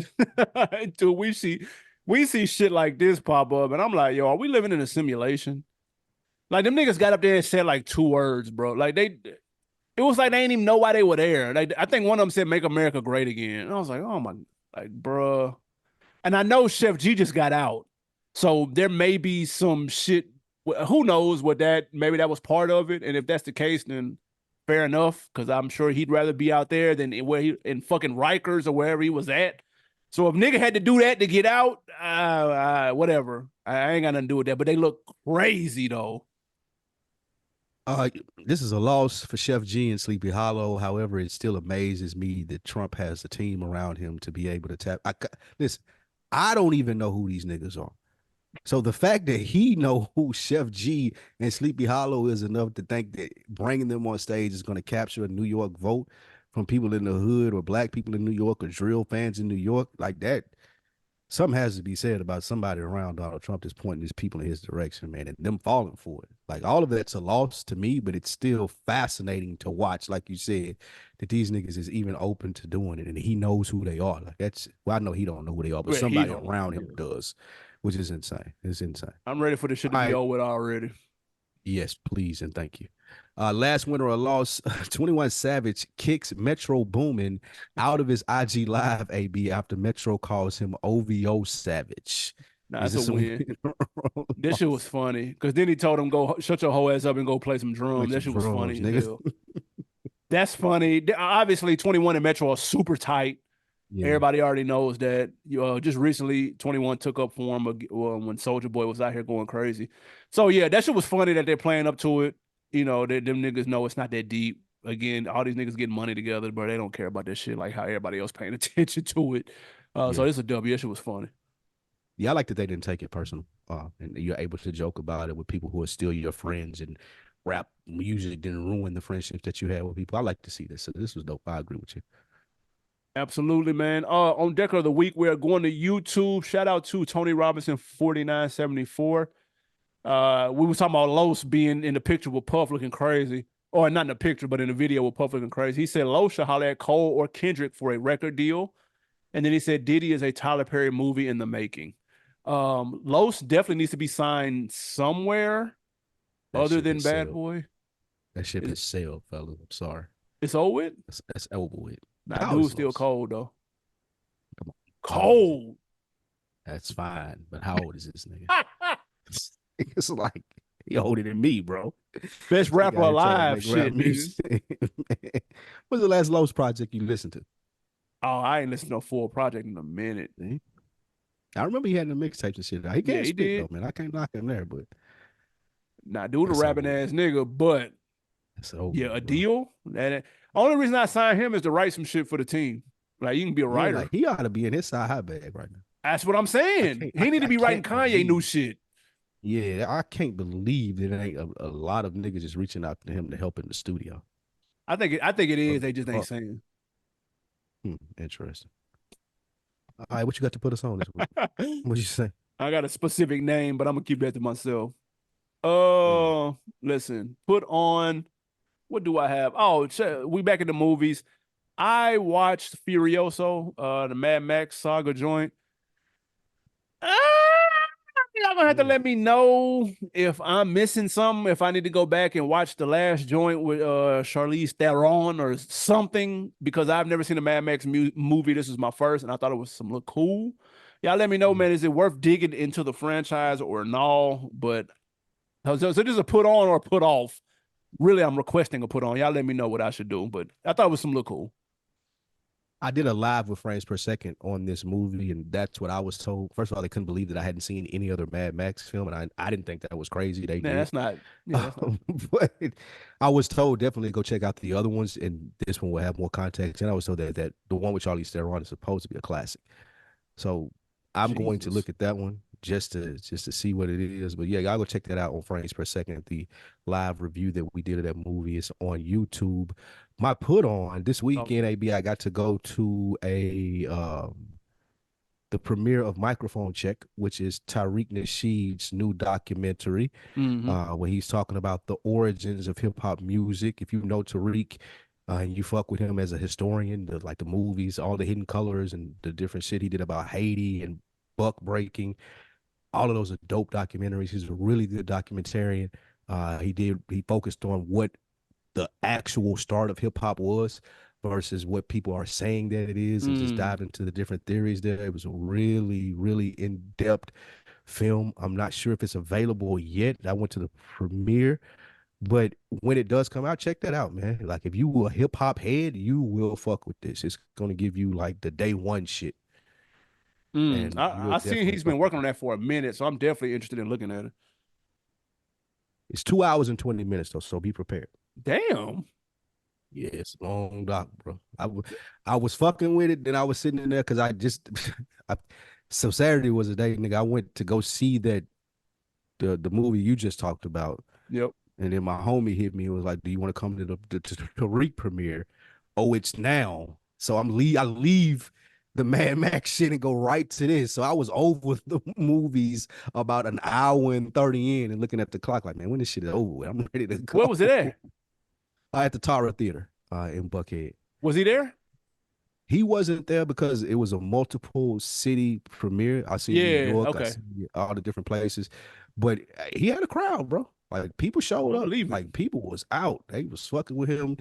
Speaker 1: Dude, we see shit like this pop up, and I'm like, yo, are we living in a simulation? Like them niggas got up there and said like two words, bro. Like it was like they didn't even know why they were there. Like I think one of them said "Make America Great Again," and I was like, oh my, like, bruh. And I know Chef G just got out, so there may be some shit. Who knows what that? Maybe that was part of it. And if that's the case, then fair enough. Because I'm sure he'd rather be out there than where he in fucking Rikers or wherever he was at. So if nigga had to do that to get out, whatever. I ain't got nothing to do with that. But they look crazy though.
Speaker 2: Uh, this is a loss for Chef G and Sleepy Hollow. However, it still amazes me that Trump has a team around him to be able to tap. Listen, I don't even know who these niggas are. So the fact that he know who Chef G and Sleepy Hollow is enough to think that bringing them on stage is going to capture a New York vote from people in the hood or black people in New York or drill fans in New York, like that, something has to be said about somebody around Donald Trump that's pointing his people in his direction, man, and them falling for it. Like all of that's a loss to me, but it's still fascinating to watch, like you said, that these niggas is even open to doing it, and he knows who they are. Like that's, well, I know he don't know who they are, but
Speaker 1: Well, he
Speaker 2: somebody
Speaker 1: don't.
Speaker 2: around him
Speaker 1: Yeah.
Speaker 2: does, which is insane. It's insane.
Speaker 1: I'm ready for this shit to
Speaker 2: All
Speaker 1: be
Speaker 2: right.
Speaker 1: over with already.
Speaker 2: Yes, please and thank you. Last winner or loss, 21 Savage kicks Metro Boomin out of his IG Live AB after Metro calls him OVO Savage.
Speaker 1: Nah,
Speaker 2: Is
Speaker 1: that's a
Speaker 2: this a win
Speaker 1: win.
Speaker 2: or a
Speaker 1: This shit was
Speaker 2: loss?
Speaker 1: funny because then he told him go shut your whole ass up and go play some drums.
Speaker 2: Like
Speaker 1: That
Speaker 2: some
Speaker 1: shit was
Speaker 2: drums,
Speaker 1: funny as
Speaker 2: nigga.
Speaker 1: hell. That's funny. Obviously, 21 and Metro are super tight.
Speaker 2: Yeah.
Speaker 1: Everybody already knows that. Just recently, 21 took up for him when Soldier Boy was out here going crazy. So yeah, that shit was funny that they're playing up to it. Them niggas know it's not that deep. Again, all these niggas getting money together, but they don't care about that shit like how everybody else paying attention to it. So
Speaker 2: Yeah.
Speaker 1: it's a W. That shit was funny.
Speaker 2: Yeah, I like that they didn't take it personal. And you're able to joke about it with people who are still your friends and rap music didn't ruin the friendships that you had with people. I like to see this. So this was dope. I agree with you.
Speaker 1: Absolutely, man. On Deck of the Week, we're going to YouTube. Shout out to Tony Robinson 4974. We were talking about Los being in the picture with Puff looking crazy. Or not in the picture, but in the video with Puff looking crazy. He said Los should holler at Cole or Kendrick for a record deal. And then he said Diddy is a Tyler Perry movie in the making. Los definitely needs to be signed somewhere
Speaker 2: That
Speaker 1: other
Speaker 2: ship
Speaker 1: than
Speaker 2: has
Speaker 1: Bad
Speaker 2: sailed.
Speaker 1: Boy.
Speaker 2: That ship
Speaker 1: Is
Speaker 2: has sailed, fellas. I'm sorry.
Speaker 1: it's over with?
Speaker 2: That's over with.
Speaker 1: Nah,
Speaker 2: How
Speaker 1: dude's
Speaker 2: is
Speaker 1: still
Speaker 2: Los?
Speaker 1: cold though.
Speaker 2: Come on. How old is he?
Speaker 1: Cold.
Speaker 2: That's fine. But how old is this nigga? It's like he older than me, bro.
Speaker 1: Best
Speaker 2: He
Speaker 1: rapper
Speaker 2: got here trying to
Speaker 1: alive,
Speaker 2: make rap
Speaker 1: shit, nigga.
Speaker 2: music. What's the last Los project you listened to?
Speaker 1: Oh, I ain't listened to a full project in a minute.
Speaker 2: See? I remember he had the mixtapes and shit. He
Speaker 1: Yeah,
Speaker 2: can't
Speaker 1: he
Speaker 2: spit though,
Speaker 1: did.
Speaker 2: man. I can't knock him there, but
Speaker 1: Nah, dude, a
Speaker 2: that's
Speaker 1: rapping
Speaker 2: over with.
Speaker 1: ass nigga, but
Speaker 2: That's over
Speaker 1: yeah, a
Speaker 2: with, bro.
Speaker 1: deal. That only reason I signed him is to write some shit for the team. Like you can be a
Speaker 2: Yeah,
Speaker 1: writer.
Speaker 2: like he ought to be in his side high bag right now.
Speaker 1: That's what I'm saying. He need to
Speaker 2: I
Speaker 1: be writing
Speaker 2: can't
Speaker 1: Kanye new
Speaker 2: believe.
Speaker 1: shit.
Speaker 2: Yeah, I can't believe that there ain't a lot of niggas just reaching out to him to help in the studio.
Speaker 1: I think it is.
Speaker 2: What
Speaker 1: They just
Speaker 2: the
Speaker 1: ain't
Speaker 2: fuck?
Speaker 1: saying.
Speaker 2: Interesting. All right, what you got to put us on this week? What you say?
Speaker 1: I got a specific name, but I'm gonna keep that to myself.
Speaker 2: Mm.
Speaker 1: Listen, put on. What do I have? Oh, we back in the movies. I watched Furioso, the Mad Max saga joint. Ah, y'all gonna have to
Speaker 2: Mm.
Speaker 1: let me know if I'm missing something, if I need to go back and watch the last joint with Charlize Theron or something, because I've never seen a Mad Max movie. This is my first, and I thought it was some look cool. Y'all let me know,
Speaker 2: Mm.
Speaker 1: man. Is it worth digging into the franchise or no? But so this is a put on or put off. Really, I'm requesting a put on. Y'all let me know what I should do. But I thought it was some look cool.
Speaker 2: I did a live with frames per second on this movie, and that's what I was told. First of all, they couldn't believe that I hadn't seen any other Mad Max film, and I didn't think that was crazy. They
Speaker 1: Man,
Speaker 2: did.
Speaker 1: that's not. Yeah, that's not.
Speaker 2: But I was told definitely go check out the other ones, and this one will have more context. And I was told that the one with Charlize Theron is supposed to be a classic. So I'm going to
Speaker 1: Jesus.
Speaker 2: look at that one just to see what it is. But yeah, y'all go check that out on frames per second. The live review that we did of that movie is on YouTube. My put on this
Speaker 1: Talk
Speaker 2: weekend,
Speaker 1: to me.
Speaker 2: AB, I got to go to a the premiere of Microphone Check, which is Tariq Nasheed's new documentary,
Speaker 1: Mm-hmm.
Speaker 2: where he's talking about the origins of hip hop music. If you know Tariq, and you fuck with him as a historian, like the movies, all the hidden colors and the different shit he did about Haiti and buck breaking, all of those are dope documentaries. He's a really good documentarian. He focused on what the actual start of hip hop was versus what people are saying that it is, and just
Speaker 1: Mm.
Speaker 2: dive into the different theories there. It was a really, really in-depth film. I'm not sure if it's available yet. I went to the premiere, but when it does come out, check that out, man. Like if you were a hip hop head, you will fuck with this. It's gonna give you like the day one shit,
Speaker 1: Mm.
Speaker 2: and you'll
Speaker 1: I see
Speaker 2: definitely
Speaker 1: he's been
Speaker 2: fuck with
Speaker 1: working on
Speaker 2: it.
Speaker 1: that for a minute, so I'm definitely interested in looking at it.
Speaker 2: It's 2 hours and 20 minutes though, so be prepared.
Speaker 1: Damn.
Speaker 2: Yeah, it's a long doc, bro. I was fucking with it. Then I was sitting in there because I, so Saturday was the day, nigga. I went to go see the movie you just talked about,
Speaker 1: Yep.
Speaker 2: and then my homie hit me and was like, "Do you want to come to the Reek premiere?" Oh, it's now. So I leave the Mad Max shit and go right to this. So I was over the movies about an hour and 30 in and looking at the clock like, man, when this shit is over with, I'm ready to
Speaker 1: Where was it
Speaker 2: go.
Speaker 1: at?
Speaker 2: At the Tara Theater in Buckhead.
Speaker 1: Was he there?
Speaker 2: He wasn't there because it was a multiple city premiere. I see New
Speaker 1: Yeah.
Speaker 2: York, I
Speaker 1: Okay.
Speaker 2: see all the different places, but he had a crowd, bro. Like people showed
Speaker 1: I
Speaker 2: up.
Speaker 1: believe it.
Speaker 2: Like people was out. They was fucking with him.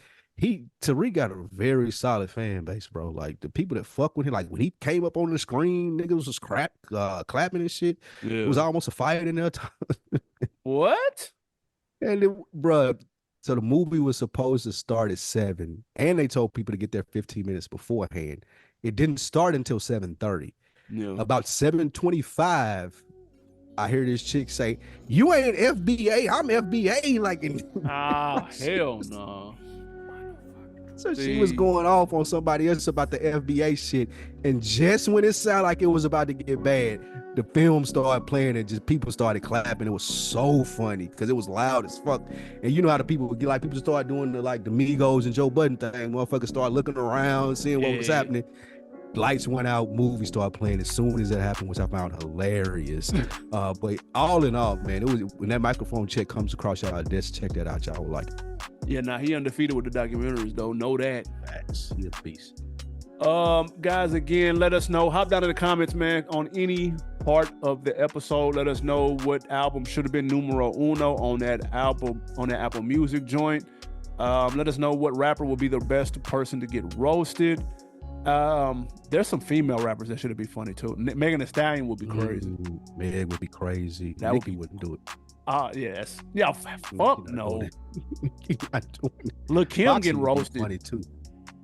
Speaker 2: Tariq got a very solid fan base, bro. Like the people that fuck with him, like when he came up on the screen, niggas was clapping and shit. It was
Speaker 1: Yeah.
Speaker 2: almost a fight in there.
Speaker 1: What?
Speaker 2: And bro, so the movie was supposed to start at 7, and they told people to get there 15 minutes beforehand. It didn't start until 7:30.
Speaker 1: Yeah.
Speaker 2: About 7:25, I hear this chick say, "You ain't FBA, I'm FBA." Like, and
Speaker 1: Ah, hell no.
Speaker 2: so she was
Speaker 1: See.
Speaker 2: going off on somebody else about the FBA shit. And just when it sounded like it was about to get bad, the film started playing and just people started clapping. It was so funny because it was loud as fuck. And you know how the people would get like people start doing the Migos and Joe Budden thing. Motherfuckers start looking around, seeing what was
Speaker 1: Yeah.
Speaker 2: happening. Lights went out, movie started playing as soon as that happened, which I found hilarious. But all in all, man, it was when that microphone check comes across y'all desk, check that out. Y'all will like it.
Speaker 1: Yeah, nah, he undefeated with the documentaries though. Know that.
Speaker 2: Facts. He a beast.
Speaker 1: Guys, again, let us know. Hop down in the comments, man, on any part of the episode. Let us know what album should have been numero uno on that album, on that Apple Music joint. Let us know what rapper will be the best person to get roasted. There's some female rappers that should be funny too. Megan Thee Stallion would be crazy.
Speaker 2: Meg would be crazy.
Speaker 1: That
Speaker 2: Nicki
Speaker 1: would be.
Speaker 2: wouldn't do it.
Speaker 1: Yes. Yeah.
Speaker 2: Nicki
Speaker 1: Fuck
Speaker 2: not
Speaker 1: no.
Speaker 2: doing it. Nicki not doing it.
Speaker 1: Lil Kim
Speaker 2: Foxy
Speaker 1: getting
Speaker 2: would be
Speaker 1: roasted.
Speaker 2: funny too,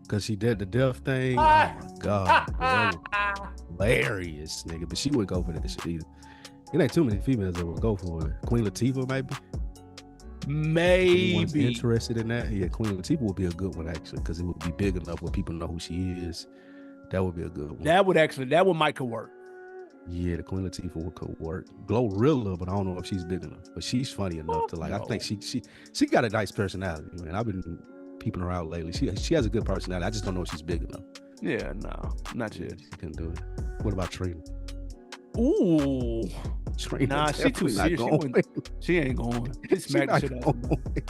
Speaker 2: because she did the death thing. Oh my god, that was hilarious, nigga. But she wouldn't go for that shit either. It ain't too many females that would go for it. Queen Latifah, maybe. Anyone's
Speaker 1: Maybe.
Speaker 2: interested in that? Yeah, Queen Latifah would be a good one actually, because it would be big enough where people know who she is. That would be a good one.
Speaker 1: That would might could work.
Speaker 2: Yeah, the Queen Latifah could work. Glorilla, but I don't know if she's big enough. But she's funny enough to like.
Speaker 1: No.
Speaker 2: I think she got a nice personality, man. I've been peeping her out lately. She has a good personality. I just don't know if she's big enough.
Speaker 1: Yeah, no, not yet.
Speaker 2: She can do it. What about Trina?
Speaker 1: Ooh,
Speaker 2: Trina
Speaker 1: Nah, she too
Speaker 2: definitely not
Speaker 1: serious.
Speaker 2: going.
Speaker 1: She ain't going. She
Speaker 2: She
Speaker 1: smacked the
Speaker 2: not
Speaker 1: shit out of
Speaker 2: going.
Speaker 1: somebody.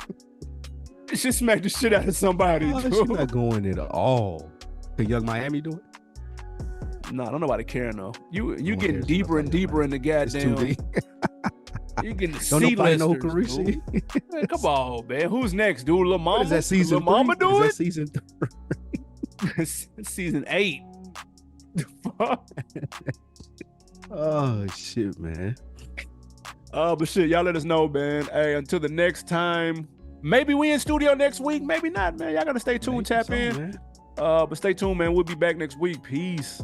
Speaker 1: She smacked the shit out of somebody,
Speaker 2: Oh,
Speaker 1: dude.
Speaker 2: she not going at all. Can Young Miami do it?
Speaker 1: Nah, don't nobody care enough. You
Speaker 2: one
Speaker 1: getting
Speaker 2: cares
Speaker 1: deeper
Speaker 2: enough
Speaker 1: and
Speaker 2: about Young
Speaker 1: deeper in the
Speaker 2: It's too
Speaker 1: goddamn.
Speaker 2: deep.
Speaker 1: You getting the
Speaker 2: Don't nobody know who
Speaker 1: C-listers,
Speaker 2: Carisha
Speaker 1: dude. Man, come on, man. Who's next, dude? Lil
Speaker 2: What is
Speaker 1: Mama?
Speaker 2: that, season
Speaker 1: Lil Mama
Speaker 2: 3?
Speaker 1: do
Speaker 2: Is that
Speaker 1: it?
Speaker 2: season 3?
Speaker 1: Season 8. Fuck.
Speaker 2: Oh shit, man.
Speaker 1: But shit, y'all let us know, man. Hey, until the next time. Maybe we in studio next week. Maybe not, man. Y'all gotta stay tuned,
Speaker 2: Maybe
Speaker 1: tap
Speaker 2: so,
Speaker 1: in.
Speaker 2: man.
Speaker 1: But stay tuned, man. We'll be back next week. Peace.